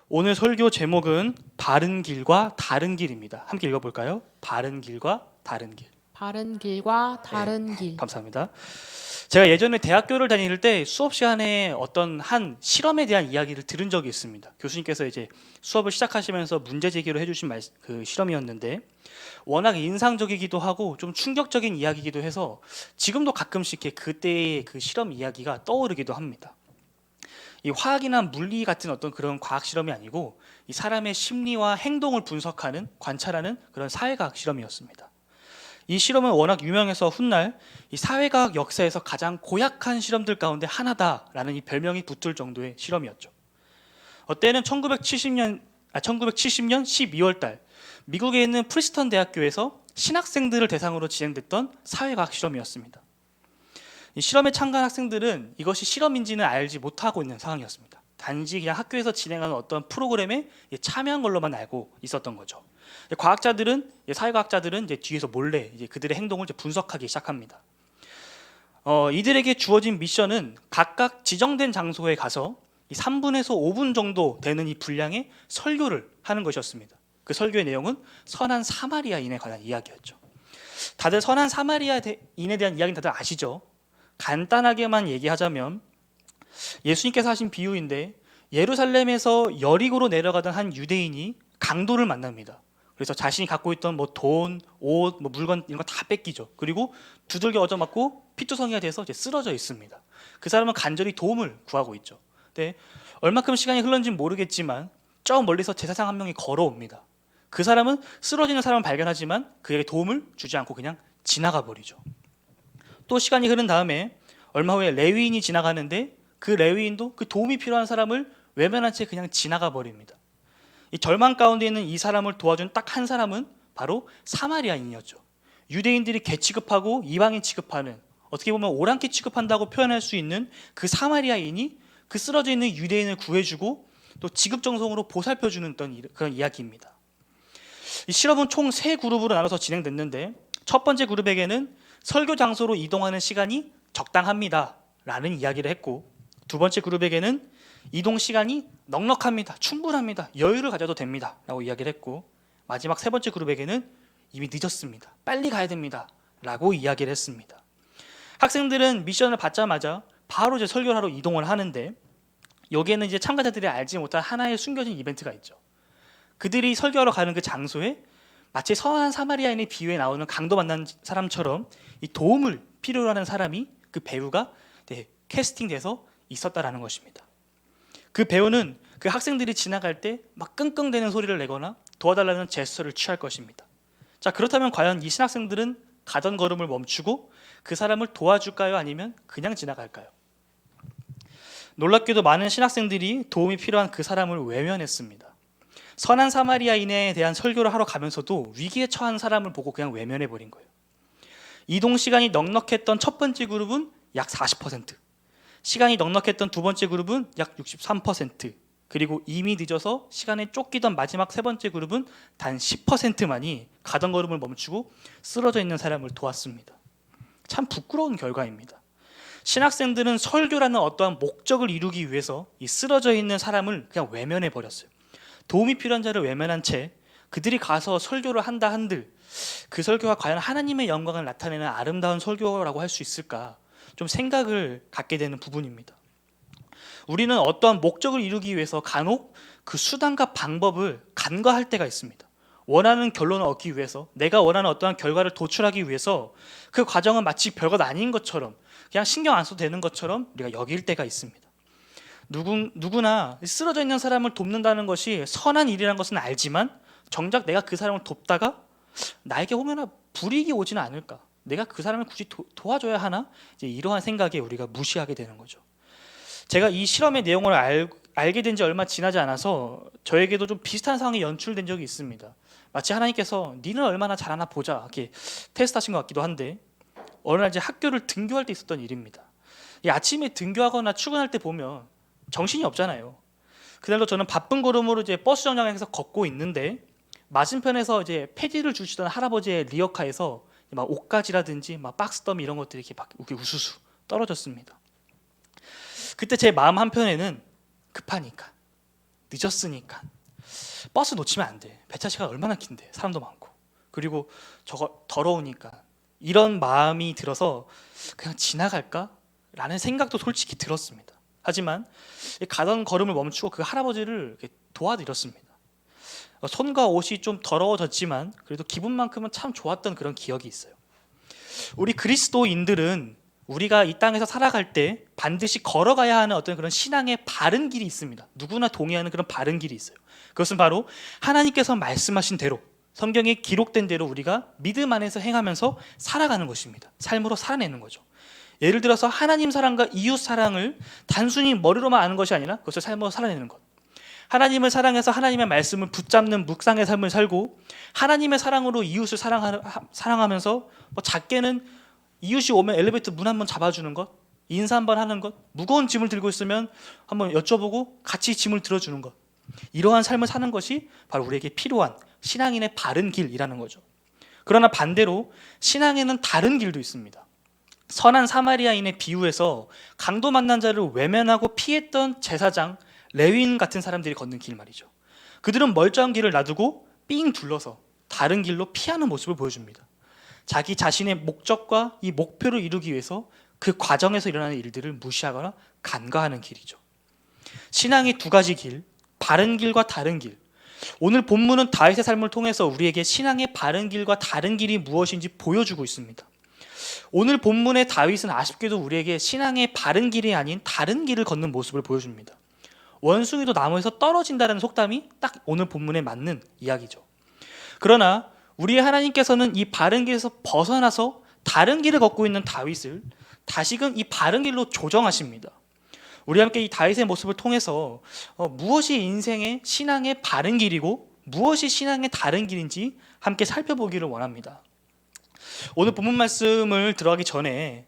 오늘 설교 제목은 바른 길과 다른 길입니다. 함께 읽어볼까요? 바른 길과 다른 길. 바른 길과 다른 길. 감사합니다. 제가 예전에 대학교를 다닐 때 수업 시간에 어떤 한 실험에 대한 이야기를 들은 적이 있습니다. 교수님께서 이제 수업을 시작하시면서 문제 제기로 해주신 그 실험이었는데 워낙 인상적이기도 하고 좀 충격적인 이야기이기도 해서 지금도 가끔씩 이렇게 그때의 그 실험 이야기가 떠오르기도 합니다. 이 화학이나 물리 같은 어떤 그런 과학 실험이 아니고 이 사람의 심리와 행동을 분석하는, 관찰하는 그런 사회과학 실험이었습니다. 이 실험은 워낙 유명해서 훗날 이 사회과학 역사에서 가장 고약한 실험들 가운데 하나다라는 이 별명이 붙을 정도의 실험이었죠. 때는 1970년 12월 달 미국에 있는 프리스턴 대학교에서 신학생들을 대상으로 진행됐던 사회과학 실험이었습니다. 이 실험에 참가한 학생들은 이것이 실험인지는 알지 못하고 있는 상황이었습니다. 단지 그냥 학교에서 진행하는 어떤 프로그램에 참여한 걸로만 알고 있었던 거죠. 과학자들은, 사회과학자들은 이제 뒤에서 몰래 이제 그들의 행동을 이제 분석하기 시작합니다. 이들에게 주어진 미션은 각각 지정된 장소에 가서 이 3분에서 5분 정도 되는 이 분량의 설교를 하는 것이었습니다. 그 설교의 내용은 선한 사마리아인에 관한 이야기였죠. 다들 선한 사마리아인에 대한 이야기는 다들 아시죠? 간단하게만 얘기하자면 예수님께서 하신 비유인데 예루살렘에서 여리고로 내려가던 한 유대인이 강도를 만납니다. 그래서 자신이 갖고 있던 뭐 돈, 옷, 뭐 물건 이런 거 다 뺏기죠. 그리고 두들겨 얻어맞고 피투성이가 돼서 이제 쓰러져 있습니다. 그 사람은 간절히 도움을 구하고 있죠. 근데 얼마큼 시간이 흘렀는지는 모르겠지만 저 멀리서 제사장 한 명이 걸어옵니다. 그 사람은 쓰러지는 사람을 발견하지만 그에게 도움을 주지 않고 그냥 지나가 버리죠. 또 시간이 흐른 다음에 얼마 후에 레위인이 지나가는데 그 레위인도 그 도움이 필요한 사람을 외면한 채 그냥 지나가 버립니다. 이 절망 가운데 있는 이 사람을 도와준 딱 한 사람은 바로 사마리아인이었죠. 유대인들이 개 취급하고 이방인 취급하는, 어떻게 보면 오랑캐 취급한다고 표현할 수 있는 그 사마리아인이 그 쓰러져 있는 유대인을 구해주고 또 지극정성으로 보살펴주는 그런 이야기입니다. 이 실험은 총 3그룹으로 나눠서 진행됐는데 첫 번째 그룹에게는 설교 장소로 이동하는 시간이 적당합니다 라는 이야기를 했고, 두 번째 그룹에게는 이동 시간이 넉넉합니다, 충분합니다, 여유를 가져도 됩니다 라고 이야기를 했고, 마지막 세 번째 그룹에게는 이미 늦었습니다, 빨리 가야 됩니다 라고 이야기를 했습니다. 학생들은 미션을 받자마자 바로 이제 설교를 하러 이동을 하는데 여기에는 이제 참가자들이 알지 못한 하나의 숨겨진 이벤트가 있죠. 그들이 설교하러 가는 그 장소에 마치 선한 사마리아인의 비유에 나오는 강도 만난 사람처럼 이 도움을 필요로 하는 사람이, 그 배우가 캐스팅돼서 있었다라는 것입니다. 그 배우는 그 학생들이 지나갈 때 막 끙끙대는 소리를 내거나 도와달라는 제스처를 취할 것입니다. 자, 그렇다면 과연 이 신학생들은 가던 걸음을 멈추고 그 사람을 도와줄까요? 아니면 그냥 지나갈까요? 놀랍게도 많은 신학생들이 도움이 필요한 그 사람을 외면했습니다. 선한 사마리아인에 대한 설교를 하러 가면서도 위기에 처한 사람을 보고 그냥 외면해버린 거예요. 이동 시간이 넉넉했던 첫 번째 그룹은 약 40%, 시간이 넉넉했던 두 번째 그룹은 약 63%, 그리고 이미 늦어서 시간에 쫓기던 마지막 세 번째 그룹은 단 10%만이 가던 걸음을 멈추고 쓰러져 있는 사람을 도왔습니다. 참 부끄러운 결과입니다. 신학생들은 설교라는 어떠한 목적을 이루기 위해서 이 쓰러져 있는 사람을 그냥 외면해 버렸어요. 도움이 필요한 자를 외면한 채 그들이 가서 설교를 한다 한들 그 설교가 과연 하나님의 영광을 나타내는 아름다운 설교라고 할 수 있을까, 좀 생각을 갖게 되는 부분입니다. 우리는 어떠한 목적을 이루기 위해서 간혹 그 수단과 방법을 간과할 때가 있습니다. 원하는 결론을 얻기 위해서, 내가 원하는 어떠한 결과를 도출하기 위해서 그 과정은 마치 별것 아닌 것처럼, 그냥 신경 안 써도 되는 것처럼 우리가 여길 때가 있습니다. 누구나 쓰러져 있는 사람을 돕는다는 것이 선한 일이라는 것은 알지만 정작 내가 그 사람을 돕다가 나에게 혹여나 불이익이 오지는 않을까, 내가 그 사람을 굳이 도와줘야 하나, 이제 이러한 생각에 우리가 무시하게 되는 거죠. 제가 이 실험의 내용을 알게 된 지 얼마 지나지 않아서 저에게도 좀 비슷한 상황이 연출된 적이 있습니다. 마치 하나님께서 니는 얼마나 잘하나 보자 이렇게 테스트하신 것 같기도 한데, 어느 날 이제 학교를 등교할 때 있었던 일입니다. 이 아침에 등교하거나 출근할 때 보면 정신이 없잖아요. 그날도 저는 바쁜 걸음으로 이제 버스 정류장에서 걷고 있는데 맞은편에서 이제 패디를 주시던 할아버지의 리어카에서 막 옷가지라든지 막 박스더미 이런 것들이 이렇게 우수수 떨어졌습니다. 그때 제 마음 한편에는 급하니까 늦었으니까 버스 놓치면 안 돼. 배차 시간 얼마나 긴데 사람도 많고 그리고 저거 더러우니까 이런 마음이 들어서 그냥 지나갈까? 라는 생각도 솔직히 들었습니다. 하지만 가던 걸음을 멈추고 그 할아버지를 이렇게 도와드렸습니다. 손과 옷이 좀 더러워졌지만 그래도 기분만큼은 참 좋았던 그런 기억이 있어요. 우리 그리스도인들은 우리가 이 땅에서 살아갈 때 반드시 걸어가야 하는 어떤 그런 신앙의 바른 길이 있습니다. 누구나 동의하는 그런 바른 길이 있어요. 그것은 바로 하나님께서 말씀하신 대로 성경에 기록된 대로 우리가 믿음 안에서 행하면서 살아가는 것입니다. 삶으로 살아내는 거죠. 예를 들어서 하나님 사랑과 이웃 사랑을 단순히 머리로만 아는 것이 아니라 그것을 삶으로 살아내는 것. 하나님을 사랑해서 하나님의 말씀을 붙잡는 묵상의 삶을 살고 하나님의 사랑으로 이웃을 사랑하면서 뭐 작게는 이웃이 오면 엘리베이터 문 한번 잡아주는 것, 인사 한번 하는 것, 무거운 짐을 들고 있으면 한번 여쭤보고 같이 짐을 들어주는 것. 이러한 삶을 사는 것이 바로 우리에게 필요한 신앙인의 바른 길이라는 거죠. 그러나 반대로 신앙에는 다른 길도 있습니다. 선한 사마리아인의 비유에서 강도 만난 자를 외면하고 피했던 제사장, 레위인 같은 사람들이 걷는 길 말이죠. 그들은 멀쩡한 길을 놔두고 삥 둘러서 다른 길로 피하는 모습을 보여줍니다. 자기 자신의 목적과 이 목표를 이루기 위해서 그 과정에서 일어나는 일들을 무시하거나 간과하는 길이죠. 신앙의 두 가지 길, 바른 길과 다른 길. 오늘 본문은 다윗의 삶을 통해서 우리에게 신앙의 바른 길과 다른 길이 무엇인지 보여주고 있습니다. 오늘 본문의 다윗은 아쉽게도 우리에게 신앙의 바른 길이 아닌 다른 길을 걷는 모습을 보여줍니다. 원숭이도 나무에서 떨어진다는 속담이 딱 오늘 본문에 맞는 이야기죠. 그러나 우리 하나님께서는 이 바른 길에서 벗어나서 다른 길을 걷고 있는 다윗을 다시금 이 바른 길로 조정하십니다. 우리 함께 이 다윗의 모습을 통해서 무엇이 인생의 신앙의 바른 길이고 무엇이 신앙의 다른 길인지 함께 살펴보기를 원합니다. 오늘 본문 말씀을 들어가기 전에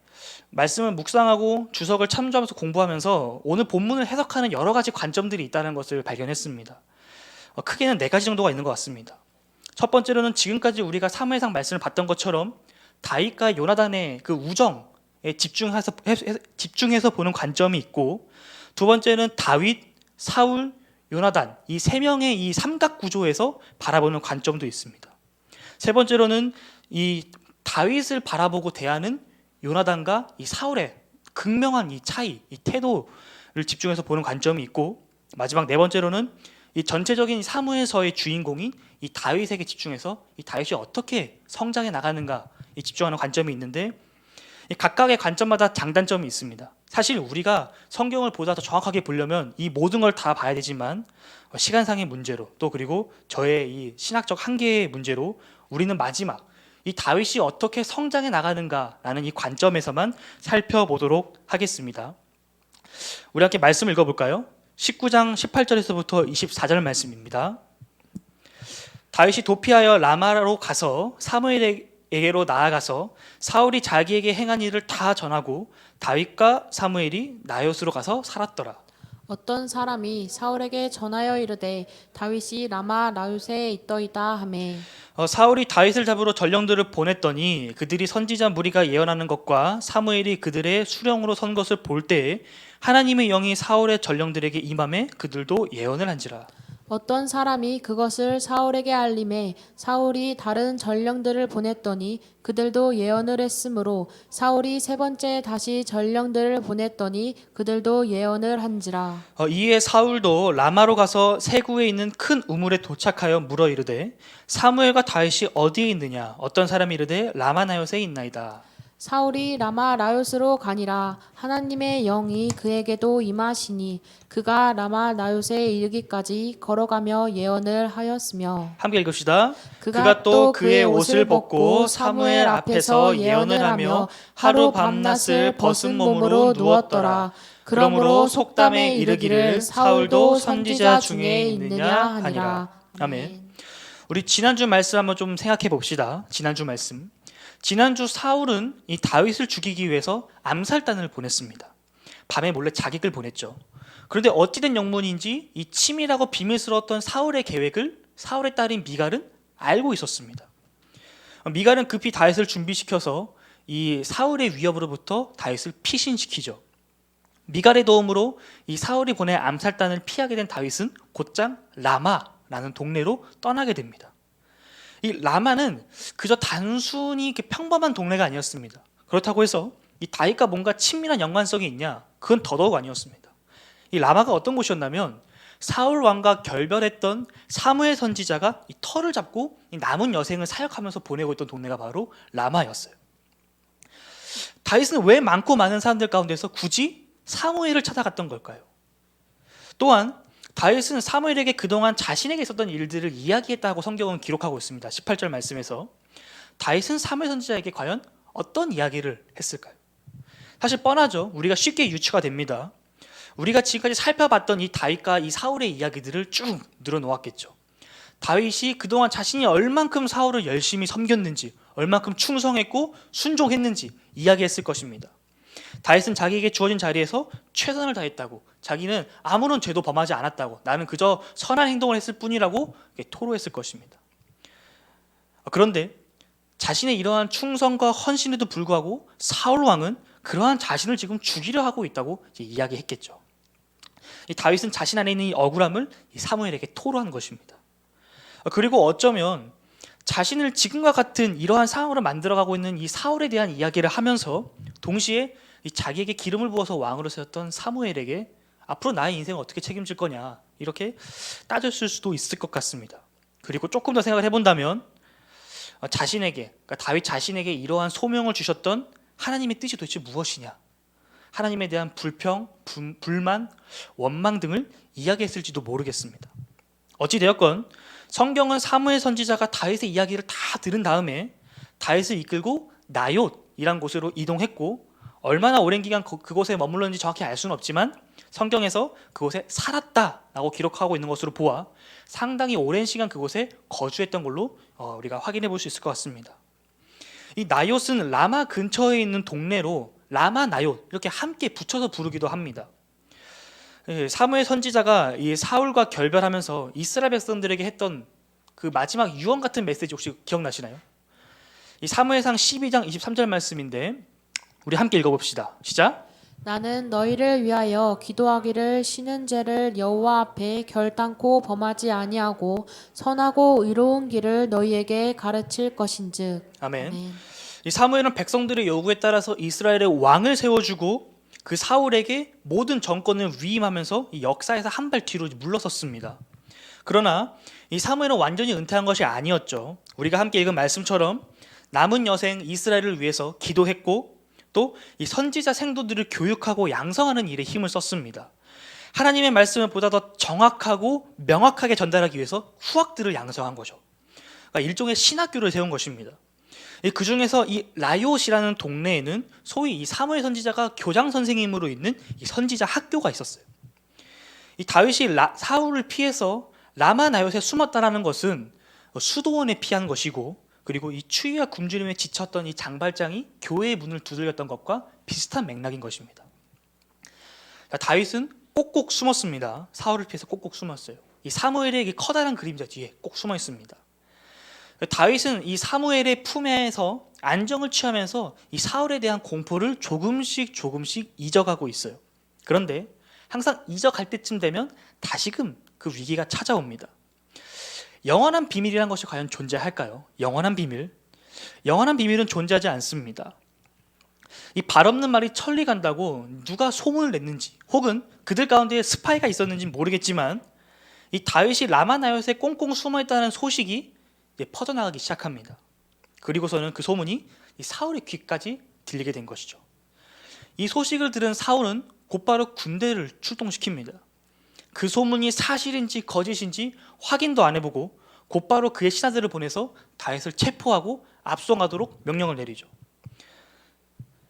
말씀을 묵상하고 주석을 참조하면서 공부하면서 오늘 본문을 해석하는 여러 가지 관점들이 있다는 것을 발견했습니다. 크게는 4가지 정도가 있는 것 같습니다. 첫 번째로는 지금까지 우리가 사무엘상 말씀을 봤던 것처럼 다윗과 요나단의 그 우정에 집중해서 보는 관점이 있고, 두 번째는 다윗, 사울, 요나단 이 3명의 이 삼각 구조에서 바라보는 관점도 있습니다. 세 번째로는 이 다윗을 바라보고 대하는 요나단과 이 사울의 극명한 이 차이, 이 태도를 집중해서 보는 관점이 있고, 마지막 4번째로는 이 전체적인 사무엘서의 주인공인 이 다윗에게 집중해서 이 다윗이 어떻게 성장해 나가는가에 집중하는 관점이 있는데, 이 각각의 관점마다 장단점이 있습니다. 사실 우리가 성경을 보다 더 정확하게 보려면 이 모든 걸 다 봐야 되지만 시간상의 문제로 또 그리고 저의 이 신학적 한계의 문제로 우리는 마지막 이 다윗이 어떻게 성장해 나가는가라는 이 관점에서만 살펴보도록 하겠습니다. 우리 함께 말씀 읽어볼까요? 19장 18절에서부터 24절 말씀입니다. 다윗이 도피하여 라마로 가서 사무엘에게로 나아가서 사울이 자기에게 행한 일을 다 전하고 다윗과 사무엘이 나요스로 가서 살았더라. 어떤 사람이 사울에게 전하여 이르되 다윗이 라마 나요스에 있더이다 하매 사울이 다윗을 잡으러 전령들을 보냈더니 그들이 선지자 무리가 예언하는 것과 사무엘이 그들의 수령으로 선 것을 볼 때에 하나님의 영이 사울의 전령들에게 임함에 그들도 예언을 한지라. 어떤 사람이 그것을 사울에게 알림해 사울이 다른 전령들을 보냈더니 그들도 예언을 했으므로 사울이 3번째 다시 전령들을 보냈더니 그들도 예언을 한지라. 이에 사울도 라마로 가서 세구에 있는 큰 우물에 도착하여 물어 이르되 사무엘과 다윗이 어디에 있느냐? 어떤 사람이 이르되 라마나요스에 있나이다. 사울이 라마 나요스로 가니라. 하나님의 영이 그에게도 임하시니 그가 라마 나요스에 이르기까지 걸어가며 예언을 하였으며. 함께 읽읍시다. 그가 또 그의 옷을 벗고 사무엘 앞에서 예언을 하며 하루 밤낮을 벗은 몸으로 누웠더라. 그러므로 속담에 이르기를 사울도 선지자 중에 있느냐 하니라. 아멘. 우리 지난주 말씀 한번 좀 생각해 봅시다. 지난주 말씀. 지난주 사울은 이 다윗을 죽이기 위해서 암살단을 보냈습니다. 밤에 몰래 자객을 보냈죠. 그런데 어찌된 영문인지 이 치밀하고 비밀스러웠던 사울의 계획을 사울의 딸인 미갈은 알고 있었습니다. 미갈은 급히 다윗을 준비시켜서 이 사울의 위협으로부터 다윗을 피신시키죠. 미갈의 도움으로 이 사울이 보낸 암살단을 피하게 된 다윗은 곧장 라마라는 동네로 떠나게 됩니다. 이 라마는 그저 단순히 이렇게 평범한 동네가 아니었습니다. 그렇다고 해서 이 다윗과 뭔가 친밀한 연관성이 있냐? 그건 더더욱 아니었습니다. 이 라마가 어떤 곳이었냐면 사울 왕과 결별했던 사무엘 선지자가 이 터를 잡고 이 남은 여생을 사역하면서 보내고 있던 동네가 바로 라마였어요. 다윗은 왜 많고 많은 사람들 가운데서 굳이 사무엘을 찾아갔던 걸까요? 또한 다윗은 사무엘에게 그동안 자신에게 있었던 일들을 이야기했다고 성경은 기록하고 있습니다. 18절 말씀에서 다윗은 사무엘 선지자에게 과연 어떤 이야기를 했을까요? 사실 뻔하죠. 우리가 쉽게 유추가 됩니다. 우리가 지금까지 살펴봤던 이 다윗과 이 사울의 이야기들을 쭉 늘어놓았겠죠. 다윗이 그동안 자신이 얼만큼 사울을 열심히 섬겼는지, 얼만큼 충성했고 순종했는지 이야기했을 것입니다. 다윗은 자기에게 주어진 자리에서 최선을 다했다고, 자기는 아무런 죄도 범하지 않았다고, 나는 그저 선한 행동을 했을 뿐이라고 토로했을 것입니다. 그런데 자신의 이러한 충성과 헌신에도 불구하고 사울 왕은 그러한 자신을 지금 죽이려 하고 있다고 이야기했겠죠. 이 다윗은 자신 안에 있는 이 억울함을 이 사무엘에게 토로한 것입니다. 그리고 어쩌면 자신을 지금과 같은 이러한 상황으로 만들어가고 있는 이 사울에 대한 이야기를 하면서 동시에 이 자기에게 기름을 부어서 왕으로 세웠던 사무엘에게 앞으로 나의 인생을 어떻게 책임질 거냐 이렇게 따졌을 수도 있을 것 같습니다. 그리고 조금 더 생각을 해본다면 자신에게, 그러니까 다윗 자신에게 이러한 소명을 주셨던 하나님의 뜻이 도대체 무엇이냐, 하나님에 대한 불평, 불만, 원망 등을 이야기했을지도 모르겠습니다. 어찌되었건 성경은 사무엘 선지자가 다윗의 이야기를 다 들은 다음에 다윗을 이끌고 나옅이란 곳으로 이동했고, 얼마나 오랜 기간 그곳에 머물렀는지 정확히 알 수는 없지만 성경에서 그곳에 살았다라고 기록하고 있는 것으로 보아 상당히 오랜 시간 그곳에 거주했던 걸로 우리가 확인해 볼 수 있을 것 같습니다. 이 나옅은 라마 근처에 있는 동네로 라마 나옅 이렇게 함께 붙여서 부르기도 합니다. 사무엘 선지자가 이 사울과 결별하면서 이스라엘 백성들에게 했던 그 마지막 유언 같은 메시지 혹시 기억나시나요? 이 사무엘상 12장 23절 말씀인데 우리 함께 읽어봅시다. 시작. 나는 너희를 위하여 기도하기를 쉬는 죄를 여호와 앞에 결단코 범하지 아니하고 선하고 의로운 길을 너희에게 가르칠 것인즉. 아멘. 아멘. 이 사무엘은 백성들의 요구에 따라서 이스라엘의 왕을 세워주고 그 사울에게 모든 정권을 위임하면서 이 역사에서 한 발 뒤로 물러섰습니다. 그러나 이 사무엘은 완전히 은퇴한 것이 아니었죠. 우리가 함께 읽은 말씀처럼 남은 여생 이스라엘을 위해서 기도했고 또 이 선지자 생도들을 교육하고 양성하는 일에 힘을 썼습니다. 하나님의 말씀을 보다 더 정확하고 명확하게 전달하기 위해서 후학들을 양성한 거죠. 그러니까 일종의 신학교를 세운 것입니다. 그 중에서 이 라옅이라는 동네에는 소위 이 사무엘 선지자가 교장 선생님으로 있는 이 선지자 학교가 있었어요. 이 다윗이 사울을 피해서 라마 나옅에 숨었다라는 것은 수도원에 피한 것이고, 그리고 이 추위와 굶주림에 지쳤던 이 장발장이 교회의 문을 두들겼던 것과 비슷한 맥락인 것입니다. 다윗은 꼭꼭 숨었습니다. 사울을 피해서 꼭꼭 숨었어요. 이 사무엘의 커다란 그림자 뒤에 꼭 숨어 있습니다. 다윗은 이 사무엘의 품에서 안정을 취하면서 이 사울에 대한 공포를 조금씩 잊어가고 있어요. 그런데 항상 잊어갈 때쯤 되면 다시금 그 위기가 찾아옵니다. 영원한 비밀이란 것이 과연 존재할까요? 영원한 비밀? 영원한 비밀은 존재하지 않습니다. 이 발 없는 말이 천리 간다고 누가 소문을 냈는지 혹은 그들 가운데 스파이가 있었는지는 모르겠지만 이 다윗이 라마 나옅에 꽁꽁 숨어있다는 소식이 퍼져나가기 시작합니다. 그리고서는 그 소문이 이 사울의 귀까지 들리게 된 것이죠. 이 소식을 들은 사울은 곧바로 군대를 출동시킵니다. 그 소문이 사실인지 거짓인지 확인도 안 해보고 곧바로 그의 신하들을 보내서 다윗을 체포하고 압송하도록 명령을 내리죠.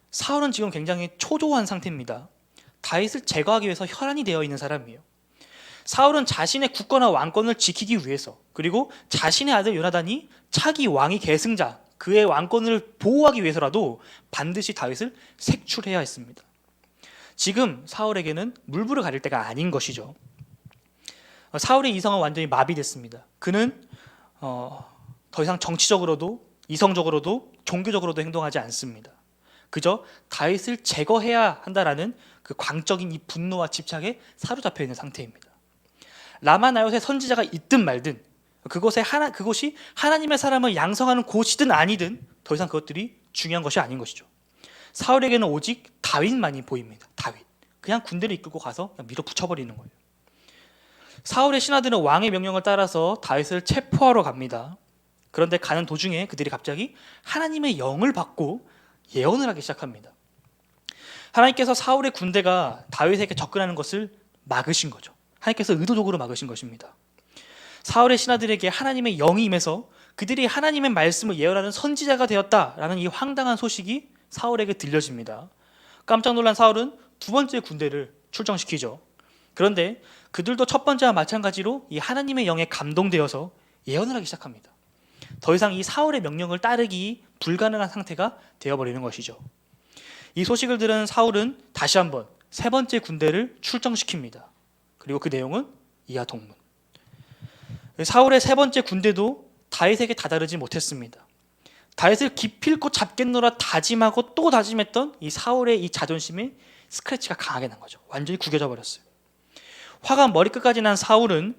사울은 지금 굉장히 초조한 상태입니다. 다윗을 제거하기 위해서 혈안이 되어 있는 사람이에요. 사울은 자신의 국가나 왕권을 지키기 위해서, 그리고 자신의 아들 요나단이 차기 왕위 계승자, 그의 왕권을 보호하기 위해서라도 반드시 다윗을 색출해야 했습니다. 지금 사울에게는 물불을 가릴 때가 아닌 것이죠. 사울의 이성은 완전히 마비됐습니다. 그는 더 이상 정치적으로도 이성적으로도 종교적으로도 행동하지 않습니다. 그저 다윗을 제거해야 한다라는 그 광적인 이 분노와 집착에 사로잡혀 있는 상태입니다. 라마나요스의 선지자가 있든 말든 그곳이 하나님의 사람을 양성하는 곳이든 아니든 더 이상 그것들이 중요한 것이 아닌 것이죠. 사울에게는 오직 다윗만이 보입니다. 다윗. 그냥 군대를 이끌고 가서 그냥 밀어붙여버리는 거예요. 사울의 신하들은 왕의 명령을 따라서 다윗을 체포하러 갑니다. 그런데 가는 도중에 그들이 갑자기 하나님의 영을 받고 예언을 하기 시작합니다. 하나님께서 사울의 군대가 다윗에게 접근하는 것을 막으신 거죠. 하나님께서 의도적으로 막으신 것입니다. 사울의 신하들에게 하나님의 영이 임해서 그들이 하나님의 말씀을 예언하는 선지자가 되었다라는 이 황당한 소식이 사울에게 들려집니다. 깜짝 놀란 사울은 두 번째 군대를 출정시키죠. 그런데 그들도 첫 번째와 마찬가지로 이 하나님의 영에 감동되어서 예언을 하기 시작합니다. 더 이상 이 사울의 명령을 따르기 불가능한 상태가 되어버리는 것이죠. 이 소식을 들은 사울은 다시 한번 세 번째 군대를 출정시킵니다. 그리고 그 내용은 이하 동문. 사울의 세 번째 군대도 다윗에게 다다르지 못했습니다. 다윗을 기필코 잡겠노라 다짐하고 또 다짐했던 이 사울의 이 자존심에 스크래치가 강하게 난 거죠. 완전히 구겨져 버렸어요. 화가 머리끝까지 난 사울은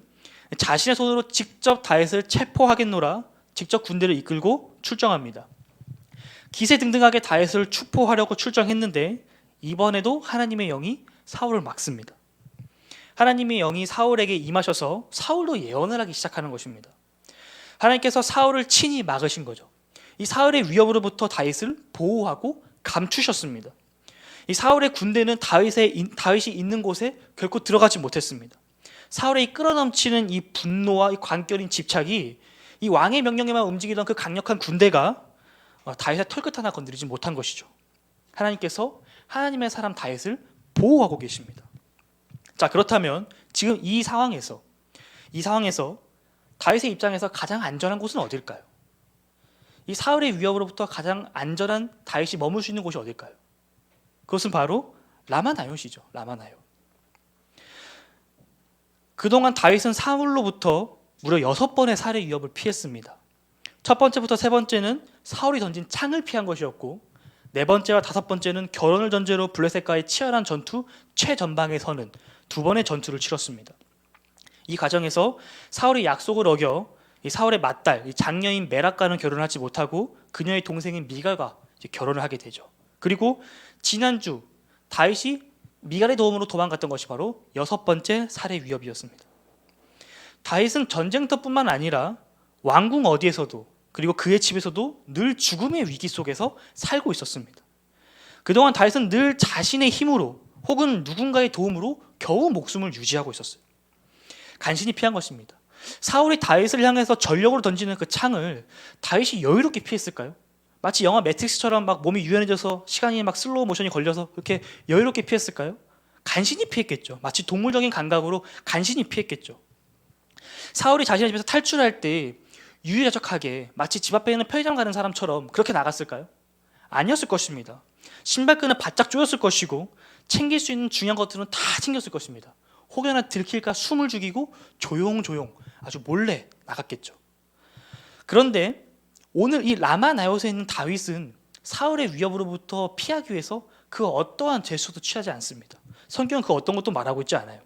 자신의 손으로 직접 다윗을 체포하겠노라 직접 군대를 이끌고 출정합니다. 기세등등하게 다윗을 추포하려고 출정했는데 이번에도 하나님의 영이 사울을 막습니다. 하나님의 영이 사울에게 임하셔서 사울도 예언을 하기 시작하는 것입니다. 하나님께서 사울을 친히 막으신 거죠. 이 사울의 위협으로부터 다윗을 보호하고 감추셨습니다. 이 사울의 군대는 다윗이 있는 곳에 결코 들어가지 못했습니다. 사울의 이 끌어넘치는 이 분노와 이 관결인 집착이 이 왕의 명령에만 움직이던 그 강력한 군대가 다윗의 털끝 하나 건드리지 못한 것이죠. 하나님께서 하나님의 사람 다윗을 보호하고 계십니다. 자, 그렇다면 지금 이 상황에서 다윗의 입장에서 가장 안전한 곳은 어딜까요? 이 사울의 위협으로부터 가장 안전한 다윗이 머물 수 있는 곳이 어딜까요? 그것은 바로 라마나요시죠. 라마나요. 그동안 다윗은 사울로부터 무려 6번의 살해 위협을 피했습니다. 첫 번째부터 세 번째는 사울이 던진 창을 피한 것이었고, 네 번째와 다섯 번째는 결혼을 전제로 블레셋과의 치열한 전투 최전방에 서는 두 번의 전투를 치렀습니다. 이 과정에서 사울이 약속을 어겨 이 사울의 맏딸 이 장녀인 메락과는 결혼하지 못하고 그녀의 동생인 미갈과 결혼을 하게 되죠. 그리고 지난주 다윗이 미갈의 도움으로 도망갔던 것이 바로 6번째 살해 위협이었습니다. 다윗은 전쟁터뿐만 아니라 왕궁 어디에서도 그리고 그의 집에서도 늘 죽음의 위기 속에서 살고 있었습니다. 그동안 다윗은 늘 자신의 힘으로 혹은 누군가의 도움으로 겨우 목숨을 유지하고 있었어요. 간신히 피한 것입니다. 사울이 다윗을 향해서 전력으로 던지는 그 창을 다윗이 여유롭게 피했을까요? 마치 영화 매트릭스처럼 막 몸이 유연해져서 시간이 막 슬로우 모션이 걸려서 그렇게 여유롭게 피했을까요? 간신히 피했겠죠. 마치 동물적인 감각으로 간신히 피했겠죠. 사울이 자신의 집에서 탈출할 때 유유자적하게 마치 집 앞에 있는 편의점 가는 사람처럼 그렇게 나갔을까요? 아니었을 것입니다. 신발끈을 바짝 조였을 것이고 챙길 수 있는 중요한 것들은 다 챙겼을 것입니다. 혹여나 들킬까 숨을 죽이고 조용조용 아주 몰래 나갔겠죠. 그런데 오늘 이 라마나요스에 있는 다윗은 사울의 위협으로부터 피하기 위해서 그 어떠한 제스처도 취하지 않습니다. 성경은 그 어떤 것도 말하고 있지 않아요.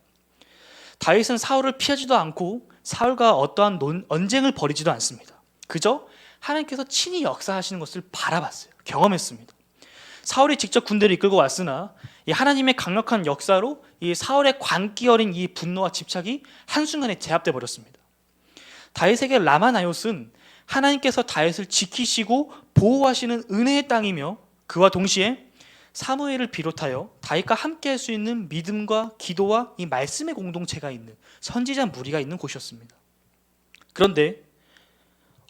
다윗은 사울을 피하지도 않고 사울과 어떠한 언쟁을 벌이지도 않습니다. 그저 하나님께서 친히 역사하시는 것을 바라봤어요. 경험했습니다. 사울이 직접 군대를 이끌고 왔으나 이 하나님의 강력한 역사로 이 사울의 광기 어린 이 분노와 집착이 한순간에 제압돼 버렸습니다. 다윗에게 라마나요스는 하나님께서 다윗을 지키시고 보호하시는 은혜의 땅이며 그와 동시에 사무엘을 비롯하여 다윗과 함께 할 수 있는 믿음과 기도와 이 말씀의 공동체가 있는 선지자 무리가 있는 곳이었습니다. 그런데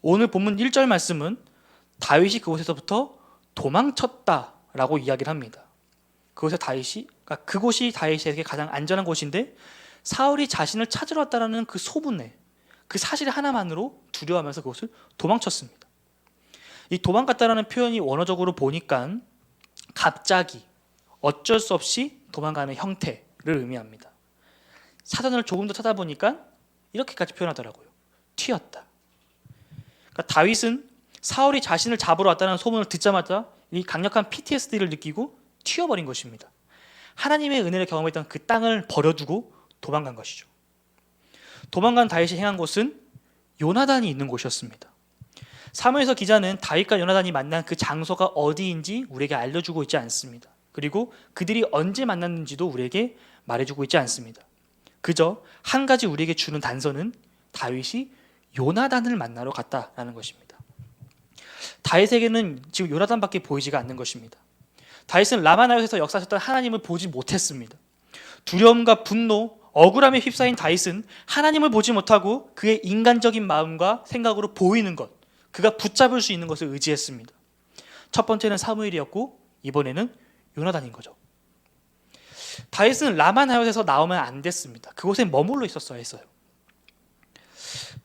오늘 본문 1절 말씀은 다윗이 그곳에서부터 도망쳤다라고 이야기를 합니다. 그곳이 다윗에게 가장 안전한 곳인데 사울이 자신을 찾으러 왔다라는 그 소문에 그 사실 하나만으로 두려워하면서 그곳을 도망쳤습니다. 이 도망갔다라는 표현이 원어적으로 보니까 갑자기 어쩔 수 없이 도망가는 형태를 의미합니다. 사전을 조금 더 찾아보니까 이렇게까지 표현하더라고요. 튀었다. 그러니까 다윗은 사울이 자신을 잡으러 왔다는 소문을 듣자마자 이 강력한 PTSD를 느끼고 튀어버린 것입니다. 하나님의 은혜를 경험했던 그 땅을 버려두고 도망간 것이죠. 도망간 다윗이 행한 곳은 요나단이 있는 곳이었습니다. 사무엘서 기자는 다윗과 요나단이 만난 그 장소가 어디인지 우리에게 알려주고 있지 않습니다. 그리고 그들이 언제 만났는지도 우리에게 말해주고 있지 않습니다. 그저 한 가지 우리에게 주는 단서는 다윗이 요나단을 만나러 갔다라는 것입니다. 다윗에게는 지금 요나단밖에 보이지가 않는 것입니다. 다윗은 라마나요에서 역사하셨던 하나님을 보지 못했습니다. 두려움과 분노, 억울함에 휩싸인 다윗은 하나님을 보지 못하고 그의 인간적인 마음과 생각으로 보이는 것, 그가 붙잡을 수 있는 것을 의지했습니다. 첫 번째는 사무엘이었고 이번에는 요나단인 거죠. 다윗은 라마나요에서 나오면 안 됐습니다. 그곳에 머물러 있었어야 했어요.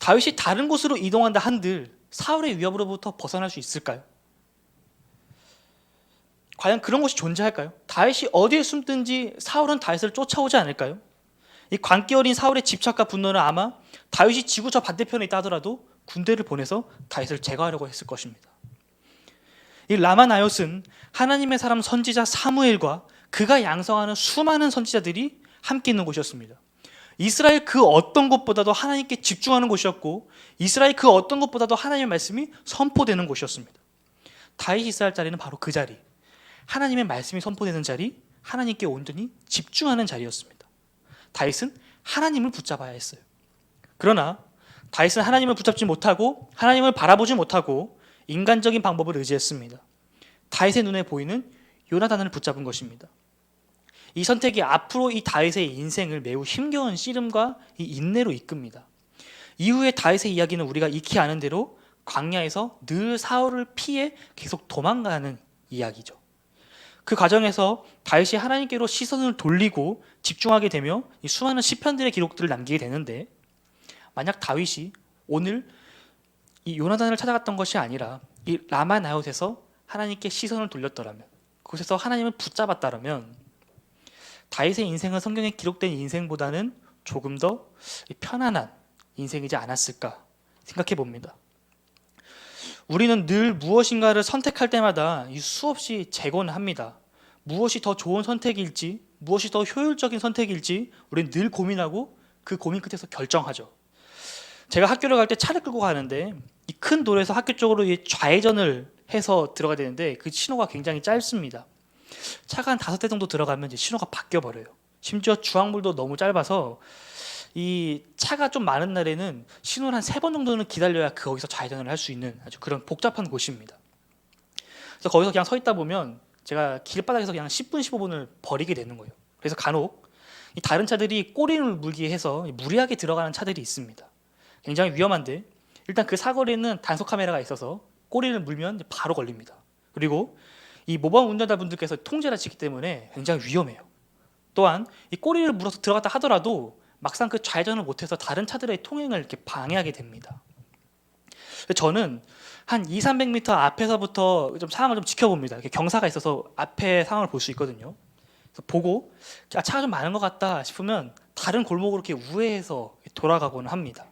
다윗이 다른 곳으로 이동한다 한들 사울의 위협으로부터 벗어날 수 있을까요? 과연 그런 것이 존재할까요? 다윗이 어디에 숨든지 사울은 다윗을 쫓아오지 않을까요? 이 광기 어린 사울의 집착과 분노는 아마 다윗이 지구 저 반대편에 있다 하더라도 군대를 보내서 다윗을 제거하려고 했을 것입니다. 이 라마나요스는 하나님의 사람 선지자 사무엘과 그가 양성하는 수많은 선지자들이 함께 있는 곳이었습니다. 이스라엘 그 어떤 곳보다도 하나님께 집중하는 곳이었고 이스라엘 그 어떤 곳보다도 하나님의 말씀이 선포되는 곳이었습니다. 다윗이 있어야 할 자리는 바로 그 자리, 하나님의 말씀이 선포되는 자리, 하나님께 온전히 집중하는 자리였습니다. 다윗은 하나님을 붙잡아야 했어요. 그러나 다윗은 하나님을 붙잡지 못하고 하나님을 바라보지 못하고 인간적인 방법을 의지했습니다. 다윗의 눈에 보이는 요나단을 붙잡은 것입니다. 이 선택이 앞으로 이 다윗의 인생을 매우 힘겨운 씨름과 이 인내로 이끕니다. 이후에 다윗의 이야기는 우리가 익히 아는 대로 광야에서 늘 사울을 피해 계속 도망가는 이야기죠. 그 과정에서 다윗이 하나님께로 시선을 돌리고 집중하게 되며 이 수많은 시편들의 기록들을 남기게 되는데, 만약 다윗이 오늘 이 요나단을 찾아갔던 것이 아니라 이 라마나요에서 하나님께 시선을 돌렸더라면, 그곳에서 하나님을 붙잡았다면 다윗의 인생은 성경에 기록된 인생보다는 조금 더 편안한 인생이지 않았을까 생각해 봅니다. 우리는 늘 무엇인가를 선택할 때마다 수없이 재고는 합니다. 무엇이 더 좋은 선택일지, 무엇이 더 효율적인 선택일지 우리는 늘 고민하고 그 고민 끝에서 결정하죠. 제가 학교를 갈 때 차를 끌고 가는데 이 큰 도로에서 학교 쪽으로 좌회전을 해서 들어가야 되는데 그 신호가 굉장히 짧습니다. 차가 한 5대 정도 들어가면 이제 신호가 바뀌어 버려요. 심지어 주황불도 너무 짧아서 이 차가 좀 많은 날에는 신호를 한 3번 정도는 기다려야 거기서 좌회전을 할 수 있는 아주 그런 복잡한 곳입니다. 그래서 거기서 그냥 서 있다 보면 제가 길바닥에서 그냥 10분, 15분을 버리게 되는 거예요. 그래서 간혹 이 다른 차들이 꼬리를 물게 해서 무리하게 들어가는 차들이 있습니다. 굉장히 위험한데 일단 그 사거리에는 단속 카메라가 있어서 꼬리를 물면 바로 걸립니다. 그리고 이 모범 운전자분들께서 통제를 하시기 때문에 굉장히 위험해요. 또한 이 꼬리를 물어서 들어갔다 하더라도 막상 그 좌회전을 못해서 다른 차들의 통행을 이렇게 방해하게 됩니다. 저는 한 200-300m 앞에서부터 좀 상황을 좀 지켜봅니다. 이렇게 경사가 있어서 앞에 상황을 볼 수 있거든요. 그래서 보고 차가 좀 많은 것 같다 싶으면 다른 골목으로 이렇게 우회해서 돌아가곤 합니다.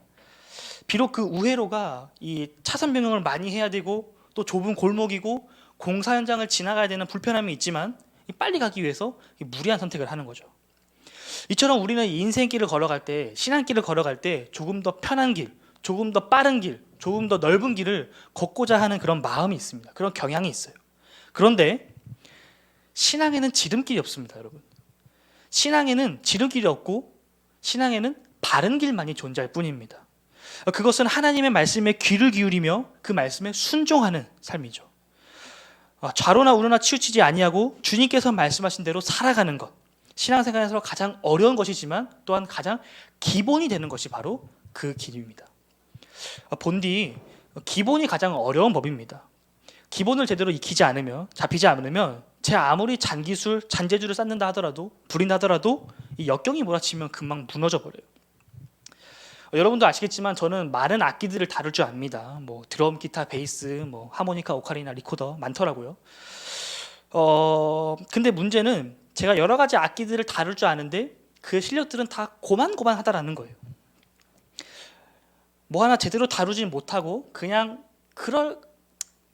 비록 그 우회로가 이 차선 변경을 많이 해야 되고 또 좁은 골목이고 공사 현장을 지나가야 되는 불편함이 있지만 빨리 가기 위해서 무리한 선택을 하는 거죠. 이처럼 우리는 인생길을 걸어갈 때, 신앙길을 걸어갈 때 조금 더 편한 길, 조금 더 빠른 길, 조금 더 넓은 길을 걷고자 하는 그런 마음이 있습니다. 그런 경향이 있어요. 그런데 신앙에는 지름길이 없습니다, 여러분. 신앙에는 지름길이 없고 신앙에는 바른 길만이 존재할 뿐입니다. 그것은 하나님의 말씀에 귀를 기울이며 그 말씀에 순종하는 삶이죠. 좌로나 우로나 치우치지 아니하고 주님께서 말씀하신 대로 살아가는 것, 신앙생활에서 가장 어려운 것이지만 또한 가장 기본이 되는 것이 바로 그 길입니다. 본디 기본이 가장 어려운 법입니다. 기본을 제대로 익히지 않으면, 잡히지 않으면 제 아무리 잔기술, 잔재주를 쌓는다 하더라도, 부린다 하더라도 이 역경이 몰아치면 금방 무너져 버려요. 여러분도 아시겠지만 저는 많은 악기들을 다룰 줄 압니다. 뭐 드럼, 기타, 베이스, 뭐 하모니카, 오카리나, 리코더 많더라고요. 근데 문제는 제가 여러 가지 악기들을 다룰 줄 아는데 그 실력들은 다 고만고만하다라는 거예요. 뭐 하나 제대로 다루지 못하고 그냥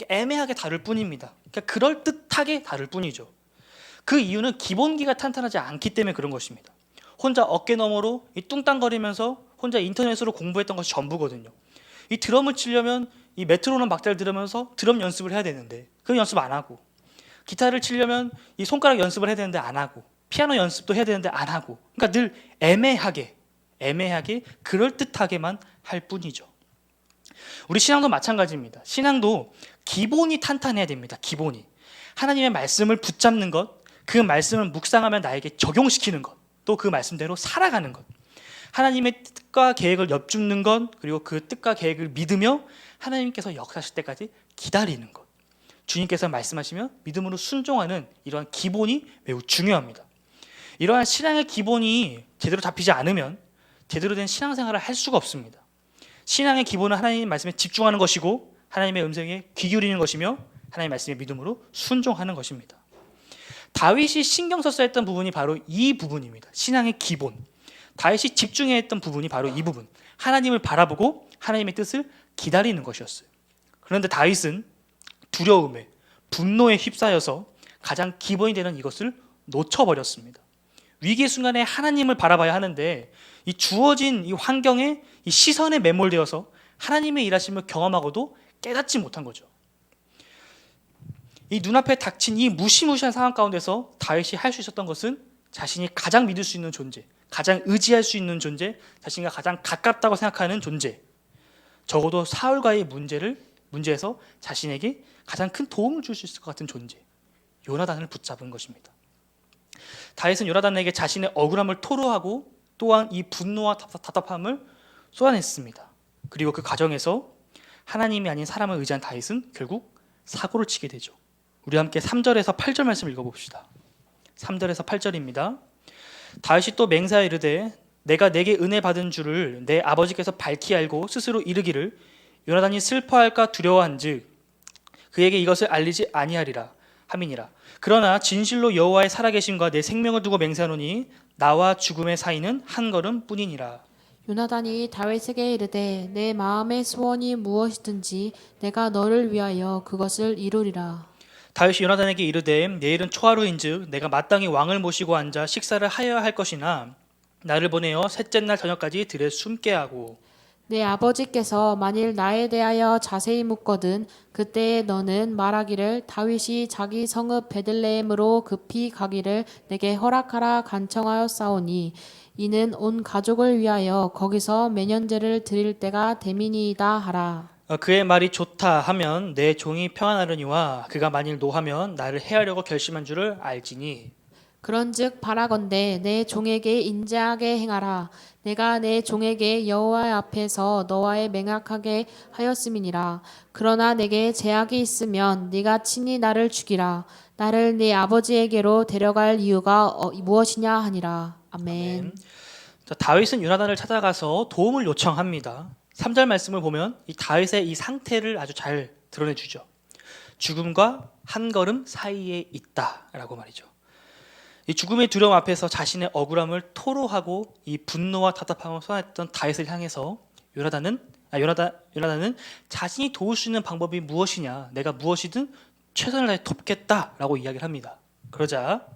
애매하게 다를 뿐입니다. 그러니까 그럴듯하게 다를 뿐이죠. 그 이유는 기본기가 탄탄하지 않기 때문에 그런 것입니다. 혼자 어깨 너머로 이 뚱땅거리면서 혼자 인터넷으로 공부했던 것이 전부거든요. 이 드럼을 치려면 이 메트로놈 박자를 들으면서 드럼 연습을 해야 되는데 그 연습 안 하고, 기타를 치려면 이 손가락 연습을 해야 되는데 안 하고, 피아노 연습도 해야 되는데 안 하고, 그러니까 늘 애매하게 그럴듯하게만 할 뿐이죠. 우리 신앙도 마찬가지입니다. 신앙도 기본이 탄탄해야 됩니다. 기본이. 하나님의 말씀을 붙잡는 것, 그 말씀을 묵상하며 나에게 적용시키는 것, 또 그 말씀대로 살아가는 것, 하나님의 뜻과 계획을 엿줍는 것, 그리고 그 뜻과 계획을 믿으며 하나님께서 역사하실 때까지 기다리는 것, 주님께서 말씀하시면 믿음으로 순종하는 이러한 기본이 매우 중요합니다. 이러한 신앙의 기본이 제대로 잡히지 않으면 제대로 된 신앙생활을 할 수가 없습니다. 신앙의 기본은 하나님의 말씀에 집중하는 것이고 하나님의 음성에 귀 기울이는 것이며 하나님의 말씀에 믿음으로 순종하는 것입니다. 다윗이 신경 써서 했던 부분이 바로 이 부분입니다. 신앙의 기본. 다윗이 집중해야 했던 부분이 바로 이 부분. 하나님을 바라보고 하나님의 뜻을 기다리는 것이었어요. 그런데 다윗은 두려움에, 분노에 휩싸여서 가장 기본이 되는 이것을 놓쳐버렸습니다. 위기의 순간에 하나님을 바라봐야 하는데 이 주어진 이 환경에 이 시선에 매몰되어서 하나님의 일하심을 경험하고도 깨닫지 못한 거죠. 이 눈앞에 닥친 이 무시무시한 상황 가운데서 다윗이 할 수 있었던 것은 자신이 가장 믿을 수 있는 존재, 가장 의지할 수 있는 존재, 자신과 가장 가깝다고 생각하는 존재, 적어도 사울과의 문제에서 자신에게 가장 큰 도움을 줄 수 있을 것 같은 존재, 요나단을 붙잡은 것입니다. 다윗은 요나단에게 자신의 억울함을 토로하고 또한 이 분노와 답답함을 쏟아냈습니다. 그리고 그 과정에서 하나님이 아닌 사람을 의지한 다윗은 결국 사고를 치게 되죠. 우리 함께 3절에서 8절 말씀 읽어봅시다. 3절에서 8절입니다. 다윗이 또 맹세하여 이르되 내가 내게 은혜 받은 줄을 내 아버지께서 밝히 알고 스스로 이르기를 요나단이 슬퍼할까 두려워한즉 그에게 이것을 알리지 아니하리라 함이니라. 그러나 진실로 여호와의 살아계심과 내 생명을 두고 맹세하노니 나와 죽음의 사이는 한 걸음 뿐이니라. 요나단이 다윗에게 이르되 내 마음의 소원이 무엇이든지 내가 너를 위하여 그것을 이루리라. 다윗이 요나단에게 이르되 내일은 초하루인즉 내가 마땅히 왕을 모시고 앉아 식사를 하여야 할 것이나 나를 보내어 셋째 날 저녁까지 들에 숨게 하고 내 아버지께서 만일 나에 대하여 자세히 묻거든 그때에 너는 말하기를 다윗이 자기 성읍 베들레헴으로 급히 가기를 내게 허락하라 간청하였사오니 이는 온 가족을 위하여 거기서 매년제를 드릴 때가 되미니이다 하라. 그의 말이 좋다 하면 내 종이 평안하려니와 그가 만일 노하면 나를 해하려고 결심한 줄을 알지니 그런즉 바라건대 내 종에게 인자하게 행하라. 내가 내 종에게 여호와 앞에서 너와의 맹약하게 하였음이니라. 그러나 내게 제약이 있으면 네가 친히 나를 죽이라. 나를 네 아버지에게로 데려갈 이유가 무엇이냐 하니라. 아멘. 자, 다윗은 요나단을 찾아가서 도움을 요청합니다. 3절 말씀을 보면 이 다윗의 이 상태를 아주 잘 드러내주죠. 죽음과 한 걸음 사이에 있다라고 말이죠. 이 죽음의 두려움 앞에서 자신의 억울함을 토로하고 이 분노와 답답함을 쏟아냈던 다윗을 향해서 요나단은 자신이 도울 수 있는 방법이 무엇이냐, 내가 무엇이든 최선을 다해 돕겠다라고 이야기를 합니다. 그러자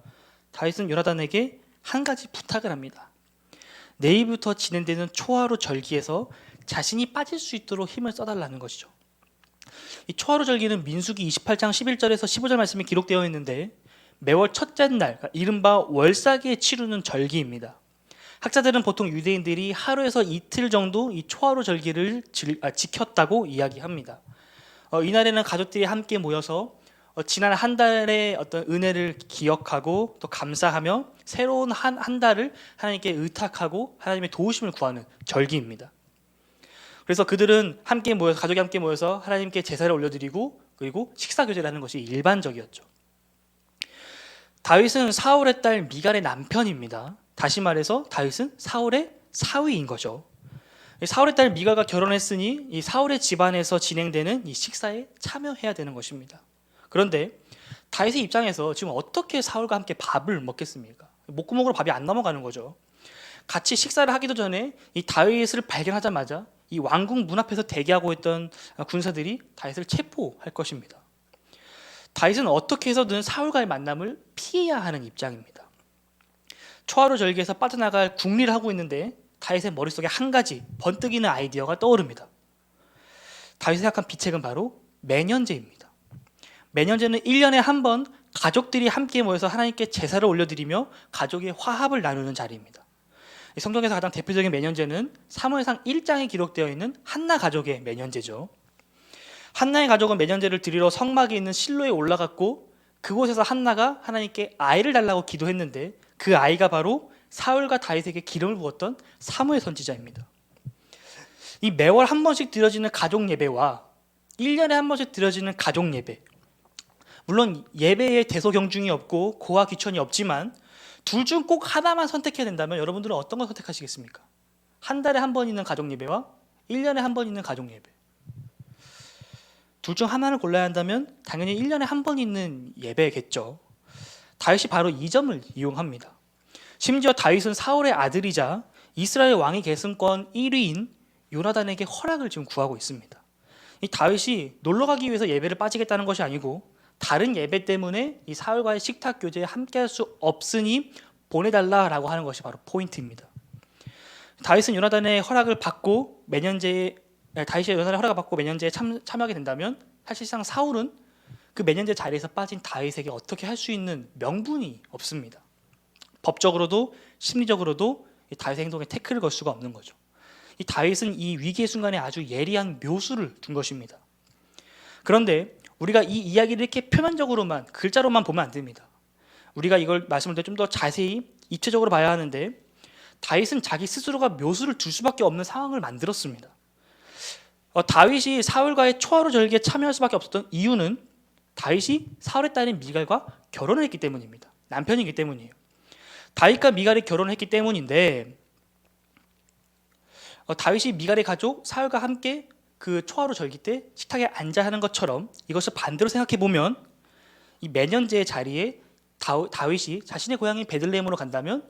다윗은 요나단에게 한 가지 부탁을 합니다. 내일부터 진행되는 초하루 절기에서 자신이 빠질 수 있도록 힘을 써달라는 것이죠. 이 초하루 절기는 민수기 28장 11절에서 15절 말씀이 기록되어 있는데 매월 첫째 날, 이른바 월삭에 치르는 절기입니다. 학자들은 보통 유대인들이 하루에서 이틀 정도 이 초하루 절기를 지켰다고 이야기합니다. 이날에는 가족들이 함께 모여서 지난 한 달의 어떤 은혜를 기억하고 또 감사하며 새로운 한 달을 하나님께 의탁하고 하나님의 도우심을 구하는 절기입니다. 그래서 그들은 함께 모여서 가족이 함께 모여서 하나님께 제사를 올려드리고 그리고 식사 교제를 하는 것이 일반적이었죠. 다윗은 사울의 딸 미갈의 남편입니다. 다시 말해서 다윗은 사울의 사위인 거죠. 사울의 딸 미갈과 결혼했으니 이 사울의 집안에서 진행되는 이 식사에 참여해야 되는 것입니다. 그런데 다윗의 입장에서 지금 어떻게 사울과 함께 밥을 먹겠습니까? 목구멍으로 밥이 안 넘어가는 거죠. 같이 식사를 하기도 전에 이 다윗을 발견하자마자 이 왕궁 문 앞에서 대기하고 있던 군사들이 다윗을 체포할 것입니다. 다윗은 어떻게 해서든 사울과의 만남을 피해야 하는 입장입니다. 초하루 절기에서 빠져나갈 궁리를 하고 있는데 다윗의 머릿속에 한 가지 번뜩이는 아이디어가 떠오릅니다. 다윗이 생각한 비책은 바로 매년제입니다. 매년제는 1년에 한 번 가족들이 함께 모여서 하나님께 제사를 올려드리며 가족의 화합을 나누는 자리입니다. 성경에서 가장 대표적인 매년제는 사무엘상 1장에 기록되어 있는 한나 가족의 매년제죠. 한나의 가족은 매년제를 드리러 성막에 있는 실로에 올라갔고 그곳에서 한나가 하나님께 아이를 달라고 기도했는데 그 아이가 바로 사울과 다윗에게 기름을 부었던 사무엘 선지자입니다. 이 매월 한 번씩 드려지는 가족 예배와 1년에 한 번씩 드려지는 가족 예배, 물론 예배에 대소경중이 없고 고와 귀천이 없지만 둘 중 꼭 하나만 선택해야 된다면 여러분들은 어떤 걸 선택하시겠습니까? 한 달에 한 번 있는 가족 예배와 1년에 한 번 있는 가족 예배. 둘 중 하나를 골라야 한다면 당연히 1년에 한 번 있는 예배겠죠. 다윗이 바로 이 점을 이용합니다. 심지어 다윗은 사울의 아들이자 이스라엘 왕위 계승권 1위인 요나단에게 허락을 지금 구하고 있습니다. 이 다윗이 놀러 가기 위해서 예배를 빠지겠다는 것이 아니고 다른 예배 때문에 이 사울과의 식탁 교제에 함께할 수 없으니 보내달라라고 하는 것이 바로 포인트입니다. 다윗은 요나단의 허락을 받고 매년제에 참여하게 된다면 사실상 사울은 그 매년제 자리에서 빠진 다윗에게 어떻게 할 수 있는 명분이 없습니다. 법적으로도 심리적으로도 이 다윗의 행동에 태클을 걸 수가 없는 거죠. 이 다윗은 이 위기의 순간에 아주 예리한 묘수를 둔 것입니다. 그런데 우리가 이 이야기를 이렇게 표면적으로만 글자로만 보면 안 됩니다. 우리가 이걸 말씀을 좀 더 자세히 입체적으로 봐야 하는데 다윗은 자기 스스로가 묘수를 둘 수밖에 없는 상황을 만들었습니다. 다윗이 사울과의 초하루 절기에 참여할 수밖에 없었던 이유는 다윗이 사울의 딸인 미갈과 결혼을 했기 때문입니다. 남편이기 때문이에요. 다윗과 미갈이 결혼을 했기 때문인데 다윗이 미갈의 가족 사울과 함께 그 초하루 절기 때 식탁에 앉아 하는 것처럼 이것을 반대로 생각해 보면 이 매년제의 자리에 다윗이 자신의 고향인 베들레헴으로 간다면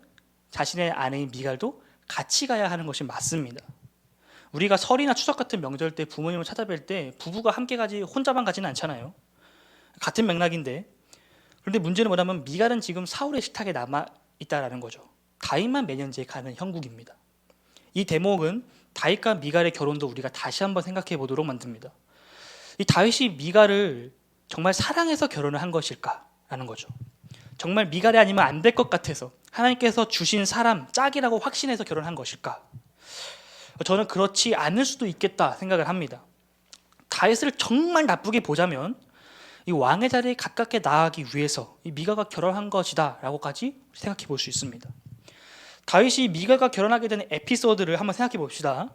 자신의 아내인 미갈도 같이 가야 하는 것이 맞습니다. 우리가 설이나 추석 같은 명절 때 부모님을 찾아뵐 때 부부가 함께 가지 혼자만 가지는 않잖아요. 같은 맥락인데 그런데 문제는 뭐냐면 미갈은 지금 사울의 식탁에 남아 있다라는 거죠. 다윗만 매년제에 가는 형국입니다. 이 대목은 다윗과 미갈의 결혼도 우리가 다시 한번 생각해 보도록 만듭니다. 이 다윗이 미갈을 정말 사랑해서 결혼을 한 것일까라는 거죠. 정말 미갈이 아니면 안 될 것 같아서 하나님께서 주신 사람 짝이라고 확신해서 결혼한 것일까? 저는 그렇지 않을 수도 있겠다 생각을 합니다. 다윗을 정말 나쁘게 보자면 이 왕의 자리에 가깝게 나아가기 위해서 이 미갈과 결혼한 것이다라고까지 생각해 볼 수 있습니다. 다윗이 미갈과 결혼하게 된 에피소드를 한번 생각해 봅시다.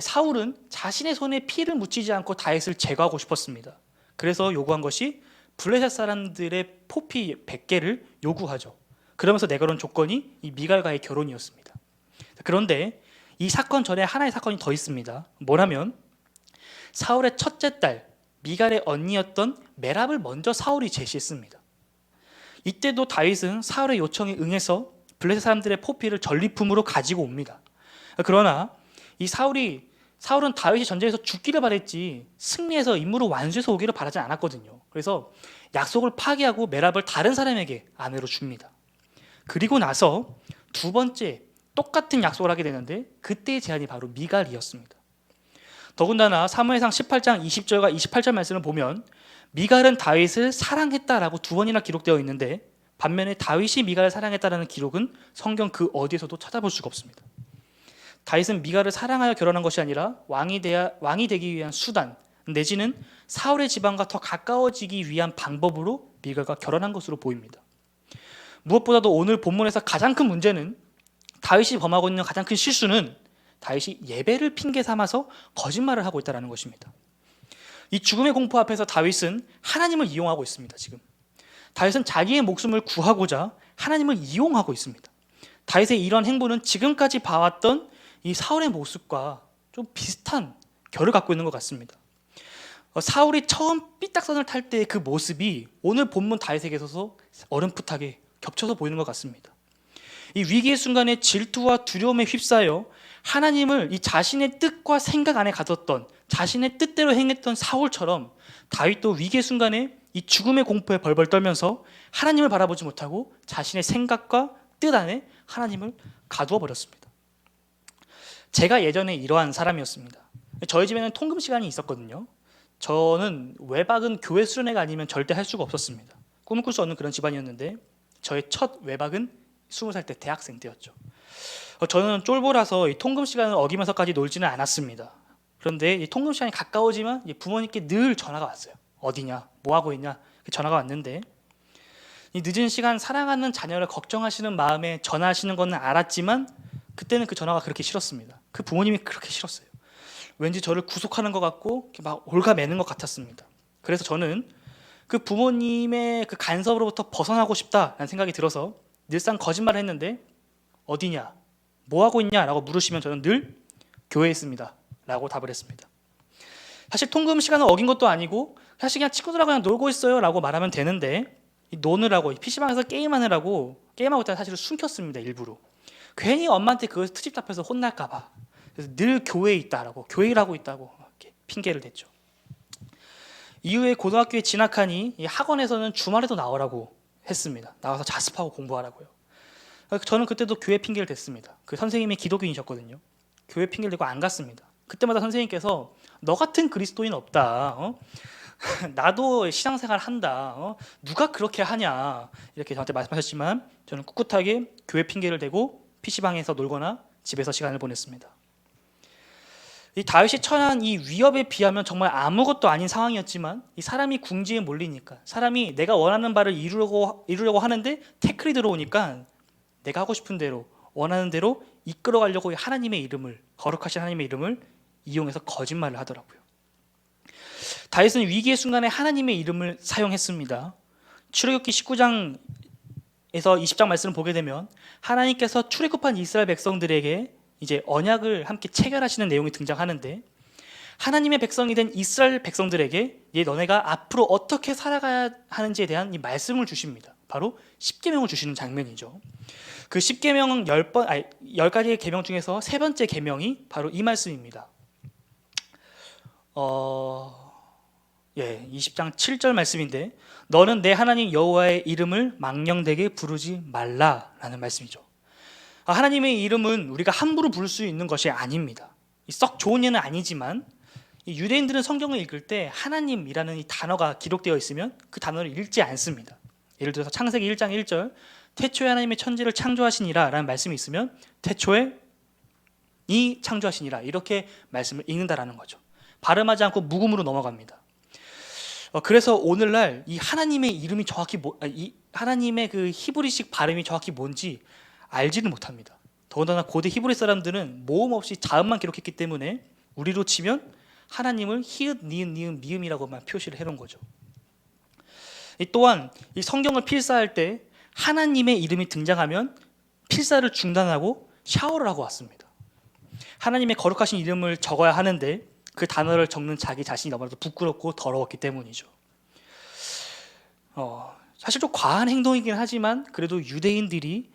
사울은 자신의 손에 피를 묻히지 않고 다윗을 제거하고 싶었습니다. 그래서 요구한 것이 블레셋 사람들의 포피 100개를 요구하죠. 그러면서 내걸은 조건이 이 미갈과의 결혼이었습니다. 그런데 이 사건 전에 하나의 사건이 더 있습니다. 뭐냐면 사울의 첫째 딸 미갈의 언니였던 메랍을 먼저 사울이 제시했습니다. 이때도 다윗은 사울의 요청에 응해서 블레셋 사람들의 포피를 전리품으로 가지고 옵니다. 그러나 이 사울은 다윗이 전쟁에서 죽기를 바랬지 승리해서 임무를 완수해서 오기를 바라지 않았거든요. 그래서 약속을 파기하고 메랍을 다른 사람에게 아내로 줍니다. 그리고 나서 두 번째 똑같은 약속을 하게 되는데 그때의 제안이 바로 미갈이었습니다. 더군다나 사무엘상 18장 20절과 28절 말씀을 보면 미갈은 다윗을 사랑했다라고 두 번이나 기록되어 있는데 반면에 다윗이 미갈을 사랑했다라는 기록은 성경 그 어디에서도 찾아볼 수가 없습니다. 다윗은 미갈을 사랑하여 결혼한 것이 아니라 왕이 되기 위한 수단 내지는 사울의 지방과 더 가까워지기 위한 방법으로 미갈과 결혼한 것으로 보입니다. 무엇보다도 오늘 본문에서 가장 큰 문제는 다윗이 범하고 있는 가장 큰 실수는 다윗이 예배를 핑계 삼아서 거짓말을 하고 있다는 것입니다. 이 죽음의 공포 앞에서 다윗은 하나님을 이용하고 있습니다. 지금 다윗은 자기의 목숨을 구하고자 하나님을 이용하고 있습니다. 다윗의 이런 행보는 지금까지 봐왔던 이 사울의 모습과 좀 비슷한 결을 갖고 있는 것 같습니다. 사울이 처음 삐딱선을 탈 때의 그 모습이 오늘 본문 다윗에게 있어서 어렴풋하게 겹쳐서 보이는 것 같습니다. 이 위기의 순간에 질투와 두려움에 휩싸여 하나님을 이 자신의 뜻과 생각 안에 가뒀던, 자신의 뜻대로 행했던 사울처럼 다윗도 위기의 순간에 이 죽음의 공포에 벌벌 떨면서 하나님을 바라보지 못하고 자신의 생각과 뜻 안에 하나님을 가두어 버렸습니다. 제가 예전에 이러한 사람이었습니다. 저희 집에는 통금 시간이 있었거든요. 저는 외박은 교회 수련회가 아니면 절대 할 수가 없었습니다. 꿈을 꿀 수 없는 그런 집안이었는데 저의 첫 외박은 20살 때 대학생 때였죠. 저는 쫄보라서 이 통금 시간을 어기면서까지 놀지는 않았습니다. 그런데 이 통금 시간이 가까워지면 부모님께 늘 전화가 왔어요. 어디냐? 뭐 하고 있냐? 전화가 왔는데 이 늦은 시간 사랑하는 자녀를 걱정하시는 마음에 전화하시는 건 알았지만 그때는 그 전화가 그렇게 싫었습니다. 그 부모님이 그렇게 싫었어요. 왠지 저를 구속하는 것 같고 막 올가매는 것 같았습니다. 그래서 저는 그 부모님의 그 간섭으로부터 벗어나고 싶다라는 생각이 들어서 늘상 거짓말을 했는데 어디냐? 뭐 하고 있냐? 라고 물으시면 저는 늘 교회에 있습니다 라고 답을 했습니다. 사실 통금 시간을 어긴 것도 아니고 사실 그냥 친구들하고 그냥 놀고 있어요 라고 말하면 되는데 노느라고 PC방에서 게임하고 있다가 사실 숨겼습니다. 일부러. 괜히 엄마한테 그걸 트집 잡혀서 혼날까 봐. 그래서 늘 교회에 있다라고, 교회를 하고 있다고 이렇게 핑계를 댔죠. 이후에 고등학교에 진학하니 이 학원에서는 주말에도 나오라고 했습니다. 나와서 자습하고 공부하라고요. 저는 그때도 교회 핑계를 댔습니다. 그 선생님이 기독교인이셨거든요. 교회 핑계를 대고 안 갔습니다. 그때마다 선생님께서 너 같은 그리스도인 없다. 나도 신앙생활 한다. 누가 그렇게 하냐 이렇게 저한테 말씀하셨지만 저는 꿋꿋하게 교회 핑계를 대고 PC방에서 놀거나 집에서 시간을 보냈습니다. 이 다윗이 처한 이 위협에 비하면 정말 아무것도 아닌 상황이었지만 이 사람이 궁지에 몰리니까 사람이 내가 원하는 바를 이루려고 하는데 태클이 들어오니까 내가 하고 싶은 대로 원하는 대로 이끌어가려고 하나님의 이름을, 거룩하신 하나님의 이름을 이용해서 거짓말을 하더라고요. 다윗은 위기의 순간에 하나님의 이름을 사용했습니다. 출애굽기 19장에서 20장 말씀을 보게 되면 하나님께서 출애굽한 이스라엘 백성들에게 이제 언약을 함께 체결하시는 내용이 등장하는데 하나님의 백성이 된 이스라엘 백성들에게 너네가 앞으로 어떻게 살아가야 하는지에 대한 이 말씀을 주십니다. 바로 10계명을 주시는 장면이죠. 그 10계명 10가지의 계명 중에서 세 번째 계명이 바로 이 말씀입니다. 20장 7절 말씀인데 너는 내 하나님 여호와의 이름을 망령되게 부르지 말라라는 말씀이죠. 하나님의 이름은 우리가 함부로 부를 수 있는 것이 아닙니다. 썩 좋은 예는 아니지만 유대인들은 성경을 읽을 때 하나님이라는 이 단어가 기록되어 있으면 그 단어를 읽지 않습니다. 예를 들어서 창세기 1장 1절 태초에 하나님의 천지를 창조하시니라 라는 말씀이 있으면 태초에 이 창조하시니라 이렇게 말씀을 읽는다라는 거죠. 발음하지 않고 묵음으로 넘어갑니다. 그래서 오늘날 이 하나님의 이름이 정확히 이 하나님의 그 히브리식 발음이 정확히 뭔지 알지는 못합니다. 더군다나 고대 히브리 사람들은 모음 없이 자음만 기록했기 때문에 우리로 치면 하나님을 히읗, 니은, 니은, 미음이라고만 표시를 해놓은 거죠. 또한 이 성경을 필사할 때 하나님의 이름이 등장하면 필사를 중단하고 샤워를 하고 왔습니다. 하나님의 거룩하신 이름을 적어야 하는데 그 단어를 적는 자기 자신이 너무나도 부끄럽고 더러웠기 때문이죠. 사실 좀 과한 행동이긴 하지만 그래도 유대인들이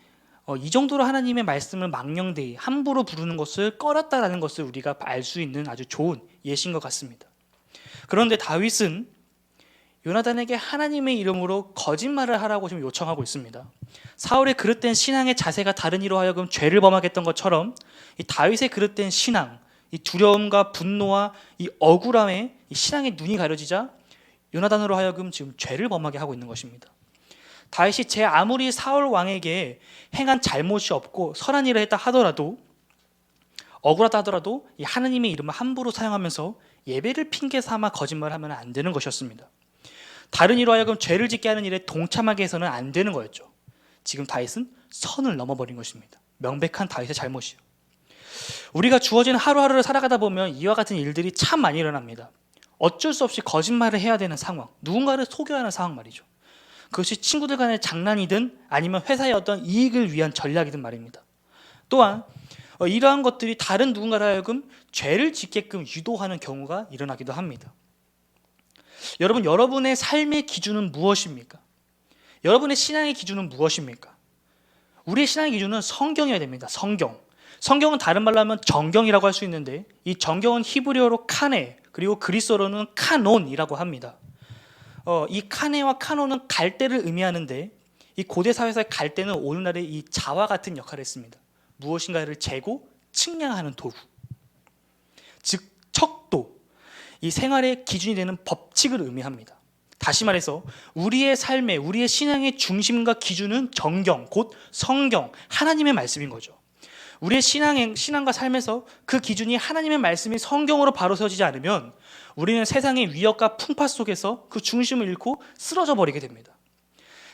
이 정도로 하나님의 말씀을 망령되이 함부로 부르는 것을 꺼렸다라는 것을 우리가 알 수 있는 아주 좋은 예시인 것 같습니다. 그런데 다윗은 요나단에게 하나님의 이름으로 거짓말을 하라고 지금 요청하고 있습니다. 사울의 그릇된 신앙의 자세가 다른 이로 하여금 죄를 범하게 했던 것처럼 이 다윗의 그릇된 신앙, 이 두려움과 분노와 이 억울함에 이 신앙의 눈이 가려지자 요나단으로 하여금 지금 죄를 범하게 하고 있는 것입니다. 다윗이 제 아무리 사울 왕에게 행한 잘못이 없고 선한 일을 했다 하더라도 억울하다 하더라도 이 하나님의 이름을 함부로 사용하면서 예배를 핑계 삼아 거짓말하면 안 되는 것이었습니다. 다른 이로 하여금 죄를 짓게 하는 일에 동참하게 해서는 안 되는 거였죠. 지금 다윗은 선을 넘어버린 것입니다. 명백한 다윗의 잘못이요. 우리가 주어진 하루하루를 살아가다 보면 이와 같은 일들이 참 많이 일어납니다. 어쩔 수 없이 거짓말을 해야 되는 상황, 누군가를 속여야 하는 상황 말이죠. 그것이 친구들 간의 장난이든 아니면 회사의 어떤 이익을 위한 전략이든 말입니다. 또한 이러한 것들이 다른 누군가를 하여금 죄를 짓게끔 유도하는 경우가 일어나기도 합니다. 여러분, 여러분의 삶의 기준은 무엇입니까? 여러분의 신앙의 기준은 무엇입니까? 우리의 신앙의 기준은 성경이어야 됩니다. 성경. 성경은 다른 말로 하면 정경이라고 할 수 있는데 이 정경은 히브리어로 카네 그리고 그리스어로는 카논이라고 합니다. 이 카네와 카논은 갈대를 의미하는데 이 고대 사회에서의 갈대는 오늘날의 이 자와 같은 역할을 했습니다. 무엇인가를 재고 측량하는 도구, 즉 척도, 이 생활의 기준이 되는 법칙을 의미합니다. 다시 말해서 우리의 삶의, 우리의 신앙의 중심과 기준은 정경, 곧 성경, 하나님의 말씀인 거죠. 우리의 신앙과 삶에서 그 기준이 하나님의 말씀이 성경으로 바로 세워지지 않으면 우리는 세상의 위협과 풍파 속에서 그 중심을 잃고 쓰러져 버리게 됩니다.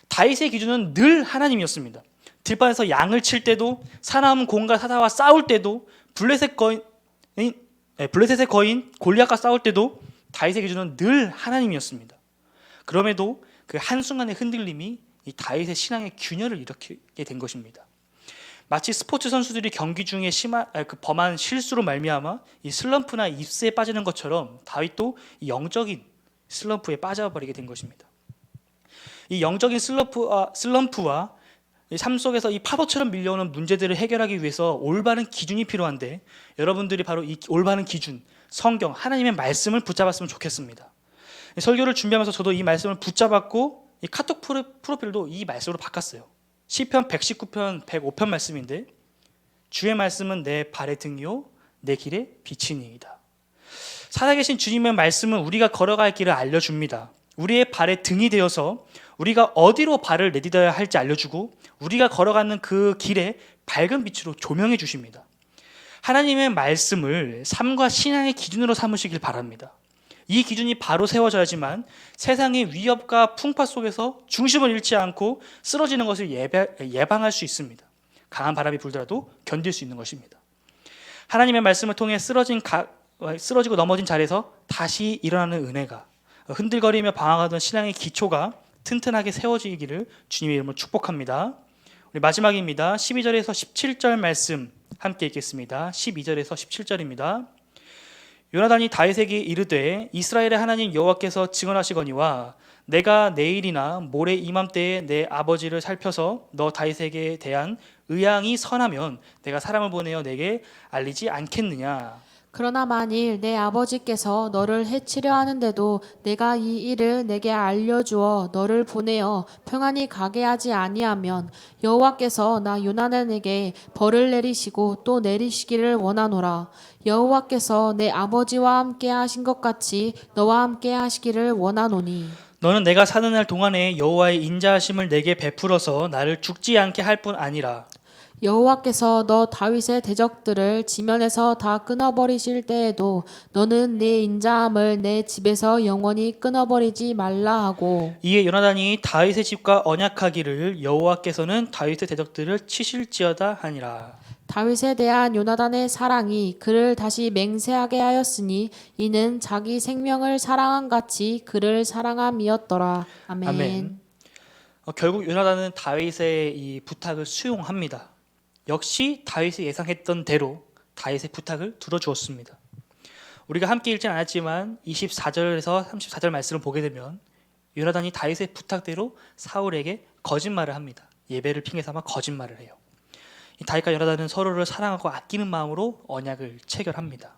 다윗의 기준은 늘 하나님이었습니다. 들판에서 양을 칠 때도, 사나운 공과 사자와 싸울 때도, 블레셋의 거인 골리앗과 싸울 때도 다윗의 기준은 늘 하나님이었습니다. 그럼에도 그 한순간의 흔들림이 이 다윗의 신앙의 균열을 일으키게 된 것입니다. 마치 스포츠 선수들이 경기 중에 범한 실수로 말미암아 이 슬럼프나 입스에 빠지는 것처럼 다윗도 이 영적인 슬럼프에 빠져버리게 된 것입니다. 이 영적인 슬럼프와 이 삶 속에서 이 파도처럼 밀려오는 문제들을 해결하기 위해서 올바른 기준이 필요한데 여러분들이 바로 이 올바른 기준, 성경, 하나님의 말씀을 붙잡았으면 좋겠습니다. 설교를 준비하면서 저도 이 말씀을 붙잡았고 이 카톡 프로필도 이 말씀으로 바꿨어요. 시편 119편 105편 말씀인데 주의 말씀은 내 발의 등이요 내 길의 빛이니이다. 살아계신 주님의 말씀은 우리가 걸어갈 길을 알려줍니다. 우리의 발의 등이 되어서 우리가 어디로 발을 내딛어야 할지 알려주고 우리가 걸어가는 그 길에 밝은 빛으로 조명해 주십니다. 하나님의 말씀을 삶과 신앙의 기준으로 삼으시길 바랍니다. 이 기준이 바로 세워져야지만 세상의 위협과 풍파 속에서 중심을 잃지 않고 쓰러지는 것을 예방할 수 있습니다. 강한 바람이 불더라도 견딜 수 있는 것입니다. 하나님의 말씀을 통해 쓰러지고 넘어진 자리에서 다시 일어나는 은혜가, 흔들거리며 방황하던 신앙의 기초가 튼튼하게 세워지기를 주님의 이름으로 축복합니다. 우리 마지막입니다. 12절에서 17절 말씀 함께 읽겠습니다. 12절에서 17절입니다. 요나단이 다윗에게 이르되 이스라엘의 하나님 여호와께서 증언하시거니와 내가 내일이나 모레 이맘때에 내 아버지를 살펴서 너 다윗에게 대한 의향이 선하면 내가 사람을 보내어 내게 알리지 않겠느냐. 그러나 만일 내 아버지께서 너를 해치려 하는데도 내가 이 일을 내게 알려주어 너를 보내어 평안히 가게 하지 아니하면 여호와께서 나 요나단에게 벌을 내리시고 또 내리시기를 원하노라. 여호와께서 내 아버지와 함께 하신 것 같이 너와 함께 하시기를 원하노니 너는 내가 사는 날 동안에 여호와의 인자하심을 내게 베풀어서 나를 죽지 않게 할 뿐 아니라 여호와께서 너 다윗의 대적들을 지면에서 다 끊어버리실 때에도 너는 네 인자함을 내 집에서 영원히 끊어버리지 말라 하고 이에 요나단이 다윗의 집과 언약하기를 여호와께서는 다윗의 대적들을 치실지어다 하니라. 다윗에 대한 요나단의 사랑이 그를 다시 맹세하게 하였으니 이는 자기 생명을 사랑한 같이 그를 사랑함이었더라. 아멘. 아멘. 결국 요나단은 다윗의 이 부탁을 수용합니다. 역시 다윗이 예상했던 대로 다윗의 부탁을 들어주었습니다. 우리가 함께 읽진 않았지만 24절에서 34절 말씀을 보게 되면 요나단이 다윗의 부탁대로 사울에게 거짓말을 합니다. 예배를 핑계 삼아 거짓말을 해요. 다윗과 요나단은 서로를 사랑하고 아끼는 마음으로 언약을 체결합니다.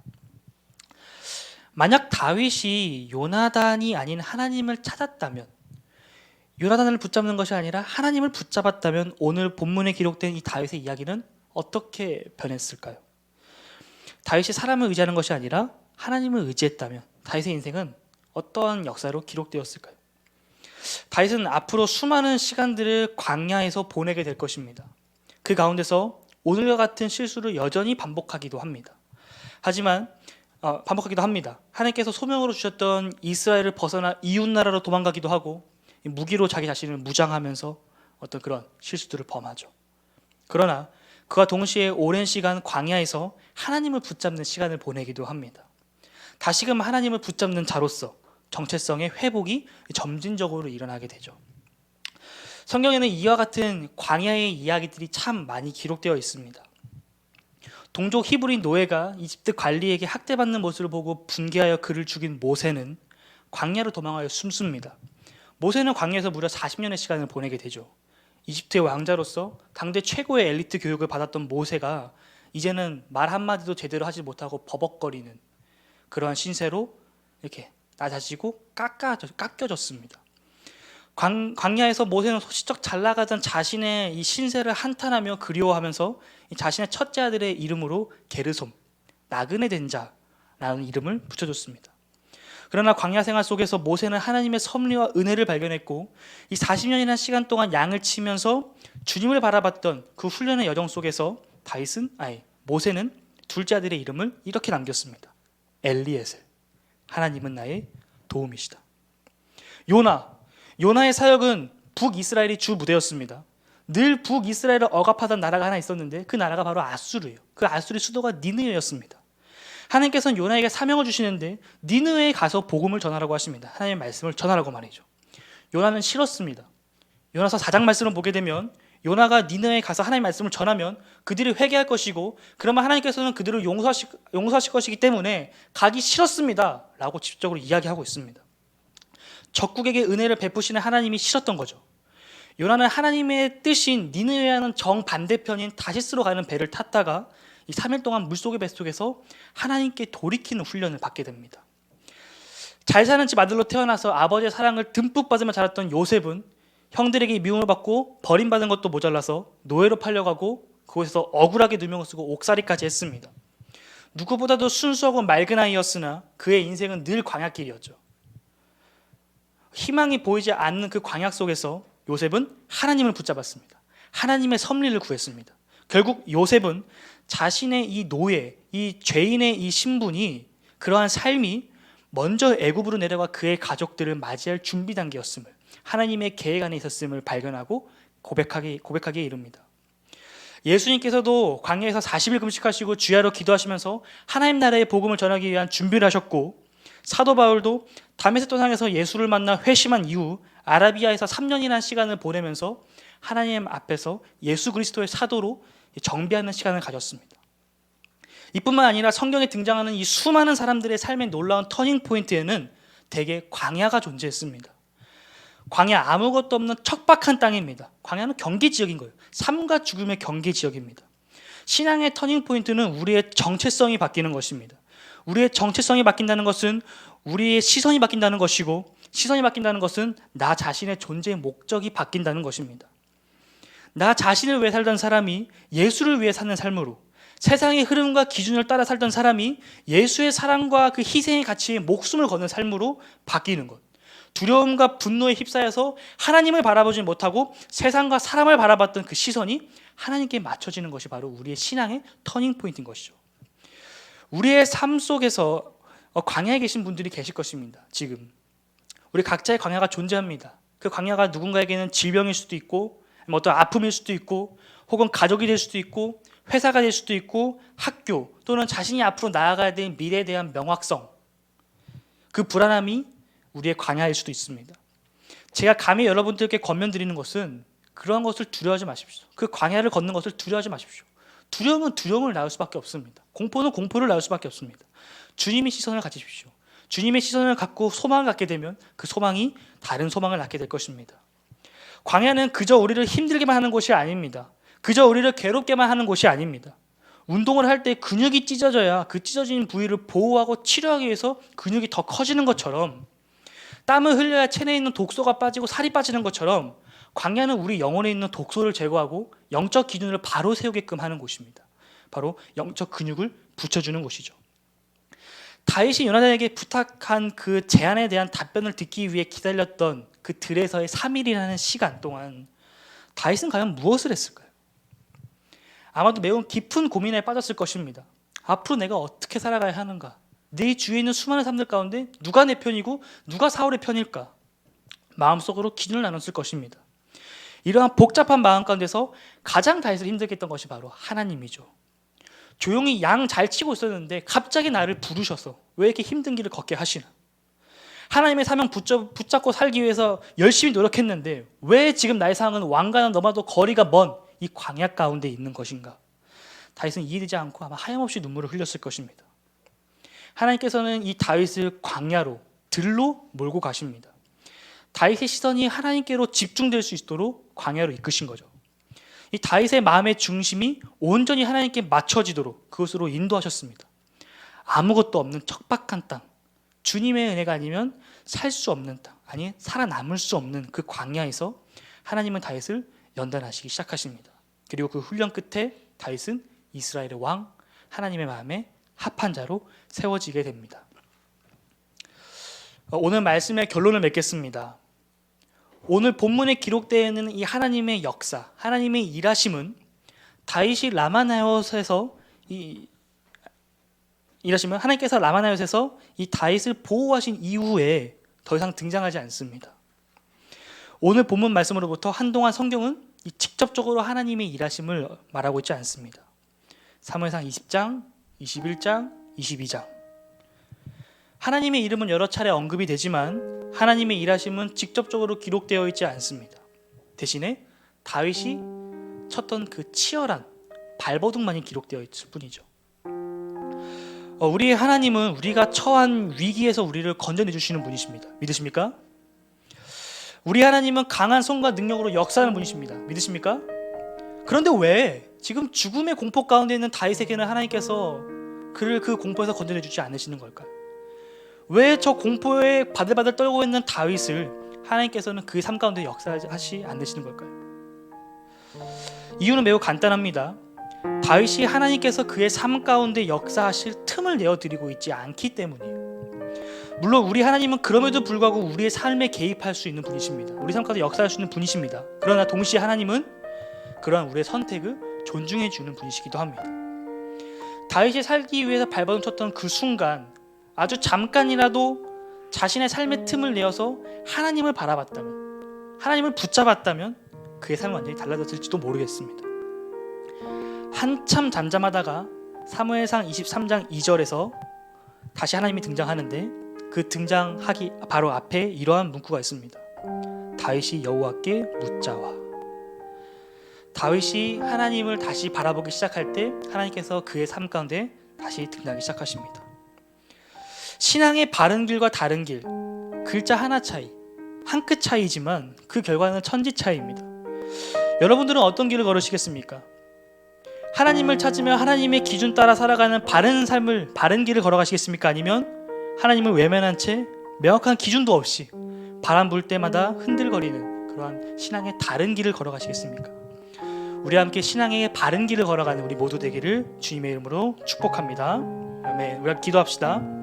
만약 다윗이 요나단이 아닌 하나님을 찾았다면, 요나단을 붙잡는 것이 아니라 하나님을 붙잡았다면 오늘 본문에 기록된 이 다윗의 이야기는 어떻게 변했을까요? 다윗이 사람을 의지하는 것이 아니라 하나님을 의지했다면 다윗의 인생은 어떠한 역사로 기록되었을까요? 다윗은 앞으로 수많은 시간들을 광야에서 보내게 될 것입니다. 그 가운데서 오늘과 같은 실수를 여전히 반복하기도 합니다. 하나님께서 소명으로 주셨던 이스라엘을 벗어나 이웃 나라로 도망가기도 하고 무기로 자기 자신을 무장하면서 어떤 그런 실수들을 범하죠. 그러나 그와 동시에 오랜 시간 광야에서 하나님을 붙잡는 시간을 보내기도 합니다. 다시금 하나님을 붙잡는 자로서 정체성의 회복이 점진적으로 일어나게 되죠. 성경에는 이와 같은 광야의 이야기들이 참 많이 기록되어 있습니다. 동족 히브리 노예가 이집트 관리에게 학대받는 모습을 보고 분개하여 그를 죽인 모세는 광야로 도망하여 숨습니다. 모세는 광야에서 무려 40년의 시간을 보내게 되죠. 이집트의 왕자로서 당대 최고의 엘리트 교육을 받았던 모세가 이제는 말 한마디도 제대로 하지 못하고 버벅거리는 그러한 신세로 이렇게 낮아지고 깎여졌습니다. 광야에서 모세는 소시적 잘 나가던 자신의 이 신세를 한탄하며 그리워하면서 이 자신의 첫째 아들의 이름으로 게르솜, 나그네 된 자라는 이름을 붙여줬습니다. 그러나 광야 생활 속에서 모세는 하나님의 섭리와 은혜를 발견했고 이 40년이라는 시간 동안 양을 치면서 주님을 바라봤던 그 훈련의 여정 속에서 모세는 둘째 아들의 이름을 이렇게 남겼습니다. 엘리에셀, 하나님은 나의 도움이시다. 요나의 사역은 북이스라엘이 주 무대였습니다. 늘 북이스라엘을 억압하던 나라가 하나 있었는데 그 나라가 바로 아수르예요. 그 아수르의 수도가 니느웨였습니다. 하나님께서는 요나에게 사명을 주시는데 니느웨에 가서 복음을 전하라고 하십니다. 하나님의 말씀을 전하라고 말이죠. 요나는 싫었습니다. 요나서 4장 말씀을 보게 되면 요나가 니느웨에 가서 하나님의 말씀을 전하면 그들이 회개할 것이고 그러면 하나님께서는 그들을 용서하실 것이기 때문에 가기 싫었습니다 라고 직접적으로 이야기하고 있습니다. 적국에게 은혜를 베푸시는 하나님이 싫었던 거죠. 요나는 하나님의 뜻인 니느웨와는 정반대편인 다시스로 가는 배를 탔다가 이 3일 동안 물속의 뱃속에서 하나님께 돌이키는 훈련을 받게 됩니다. 잘 사는 집 아들로 태어나서 아버지의 사랑을 듬뿍 받으며 자랐던 요셉은 형들에게 미움을 받고 버림받은 것도 모자라서 노예로 팔려가고 그곳에서 억울하게 누명을 쓰고 옥살이까지 했습니다. 누구보다도 순수하고 맑은 아이였으나 그의 인생은 늘 광야길이었죠. 희망이 보이지 않는 그 광야 속에서 요셉은 하나님을 붙잡았습니다. 하나님의 섭리를 구했습니다. 결국 요셉은 자신의 이 노예, 이 죄인의 이 신분이 그러한 삶이 먼저 애굽으로 내려가 그의 가족들을 맞이할 준비 단계였음을, 하나님의 계획 안에 있었음을 발견하고 고백하기에 이릅니다. 예수님께서도 광야에서 40일 금식하시고 주야로 기도하시면서 하나님 나라의 복음을 전하기 위한 준비를 하셨고, 사도 바울도 다메섹 도상에서 예수를 만나 회심한 이후 아라비아에서 3년이라는 시간을 보내면서 하나님 앞에서 예수 그리스도의 사도로 정비하는 시간을 가졌습니다. 이뿐만 아니라 성경에 등장하는 이 수많은 사람들의 삶의 놀라운 터닝 포인트에는 대개 광야가 존재했습니다. 광야, 아무것도 없는 척박한 땅입니다. 광야는 경계 지역인 거예요. 삶과 죽음의 경계 지역입니다. 신앙의 터닝 포인트는 우리의 정체성이 바뀌는 것입니다. 우리의 정체성이 바뀐다는 것은 우리의 시선이 바뀐다는 것이고, 시선이 바뀐다는 것은 나 자신의 존재의 목적이 바뀐다는 것입니다. 나 자신을 위해 살던 사람이 예수를 위해 사는 삶으로, 세상의 흐름과 기준을 따라 살던 사람이 예수의 사랑과 그 희생의 가치에 목숨을 거는 삶으로 바뀌는 것. 두려움과 분노에 휩싸여서 하나님을 바라보지 못하고 세상과 사람을 바라봤던 그 시선이 하나님께 맞춰지는 것이 바로 우리의 신앙의 터닝 포인트인 것이죠. 우리의 삶 속에서 광야에 계신 분들이 계실 것입니다. 지금 우리 각자의 광야가 존재합니다. 그 광야가 누군가에게는 질병일 수도 있고, 어떤 아픔일 수도 있고, 혹은 가족이 될 수도 있고, 회사가 될 수도 있고, 학교 또는 자신이 앞으로 나아가야 될 미래에 대한 명확성, 그 불안함이 우리의 광야일 수도 있습니다. 제가 감히 여러분들께 권면드리는 것은 그러한 것을 두려워하지 마십시오. 그 광야를 걷는 것을 두려워하지 마십시오. 두려움은 두려움을 낳을 수밖에 없습니다. 공포는 공포를 낳을 수밖에 없습니다. 주님의 시선을 가지십시오. 주님의 시선을 갖고 소망을 갖게 되면 그 소망이 다른 소망을 낳게 될 것입니다. 광야는 그저 우리를 힘들게만 하는 곳이 아닙니다. 그저 우리를 괴롭게만 하는 곳이 아닙니다. 운동을 할 때 근육이 찢어져야 그 찢어진 부위를 보호하고 치료하기 위해서 근육이 더 커지는 것처럼, 땀을 흘려야 체내에 있는 독소가 빠지고 살이 빠지는 것처럼, 광야는 우리 영혼에 있는 독소를 제거하고 영적 기준을 바로 세우게끔 하는 곳입니다. 바로 영적 근육을 붙여주는 곳이죠. 다윗이 요나단에게 부탁한 그 제안에 대한 답변을 듣기 위해 기다렸던 그 들에서의 3일이라는 시간 동안 다윗은 과연 무엇을 했을까요? 아마도 매우 깊은 고민에 빠졌을 것입니다. 앞으로 내가 어떻게 살아가야 하는가? 내 주위에 있는 수많은 사람들 가운데 누가 내 편이고 누가 사울의 편일까? 마음속으로 기준을 나눴을 것입니다. 이러한 복잡한 마음 가운데서 가장 다윗을 힘들게 했던 것이 바로 하나님이죠. 조용히 양 잘 치고 있었는데 갑자기 나를 부르셔서 왜 이렇게 힘든 길을 걷게 하시나? 하나님의 사명 붙잡고 살기 위해서 열심히 노력했는데 왜 지금 나의 상황은 왕과는 너마도 거리가 먼 이 광야 가운데 있는 것인가? 다윗은 이해되지 않고 아마 하염없이 눈물을 흘렸을 것입니다. 하나님께서는 이 다윗을 광야로, 들로 몰고 가십니다. 다윗의 시선이 하나님께로 집중될 수 있도록 광야로 이끄신 거죠. 이 다윗의 마음의 중심이 온전히 하나님께 맞춰지도록 그것으로 인도하셨습니다. 아무것도 없는 척박한 땅, 주님의 은혜가 아니면 살 수 없는 땅, 아니 살아남을 수 없는 그 광야에서 하나님은 다윗을 연단하시기 시작하십니다. 그리고 그 훈련 끝에 다윗은 이스라엘의 왕, 하나님의 마음에 합한 자로 세워지게 됩니다. 오늘 말씀의 결론을 맺겠습니다. 오늘 본문에 기록되어 있는 이 하나님의 역사, 하나님의 일하심은 다윗이 라마나요스에서 하나님께서 라마나요스에서 이 다윗을 보호하신 이후에 더 이상 등장하지 않습니다. 오늘 본문 말씀으로부터 한동안 성경은 직접적으로 하나님의 일하심을 말하고 있지 않습니다. 사무엘상 20장, 21장, 22장. 하나님의 이름은 여러 차례 언급이 되지만 하나님의 일하심은 직접적으로 기록되어 있지 않습니다. 대신에 다윗이 쳤던 그 치열한 발버둥만이 기록되어 있을 뿐이죠. 우리 하나님은 우리가 처한 위기에서 우리를 건져내주시는 분이십니다. 믿으십니까? 우리 하나님은 강한 손과 능력으로 역사하는 분이십니다. 믿으십니까? 그런데 왜 지금 죽음의 공포 가운데 있는 다윗에게는 하나님께서 그를 그 공포에서 건져내주지 않으시는 걸까요? 왜 저 공포에 바들바들 떨고 있는 다윗을 하나님께서는 그 삶 가운데 역사하지 않으시는 걸까요? 이유는 매우 간단합니다. 다윗이 하나님께서 그의 삶 가운데 역사하실 틈을 내어드리고 있지 않기 때문이에요. 물론 우리 하나님은 그럼에도 불구하고 우리의 삶에 개입할 수 있는 분이십니다. 우리 삶 가운데 역사할 수 있는 분이십니다. 그러나 동시에 하나님은 그러한 우리의 선택을 존중해 주는 분이시기도 합니다. 다윗이 살기 위해서 발버둥 쳤던 그 순간 아주 잠깐이라도 자신의 삶의 틈을 내어서 하나님을 바라봤다면, 하나님을 붙잡았다면 그의 삶은 완전히 달라졌을지도 모르겠습니다. 한참 잠잠하다가 사무엘상 23장 2절에서 다시 하나님이 등장하는데 그 등장하기 바로 앞에 이러한 문구가 있습니다. 다윗이 여호와께 묻자와. 다윗이 하나님을 다시 바라보기 시작할 때 하나님께서 그의 삶 가운데 다시 등장하기 시작하십니다. 신앙의 바른 길과 다른 길, 글자 하나 차이, 한 끗 차이지만 그 결과는 천지 차이입니다. 여러분들은 어떤 길을 걸으시겠습니까? 하나님을 찾으며 하나님의 기준 따라 살아가는 바른 삶을, 바른 길을 걸어가시겠습니까? 아니면 하나님을 외면한 채 명확한 기준도 없이 바람 불 때마다 흔들거리는 그러한 신앙의 다른 길을 걸어가시겠습니까? 우리 함께 신앙의 바른 길을 걸어가는 우리 모두 되기를 주님의 이름으로 축복합니다. 아멘. 우리 함께 기도합시다.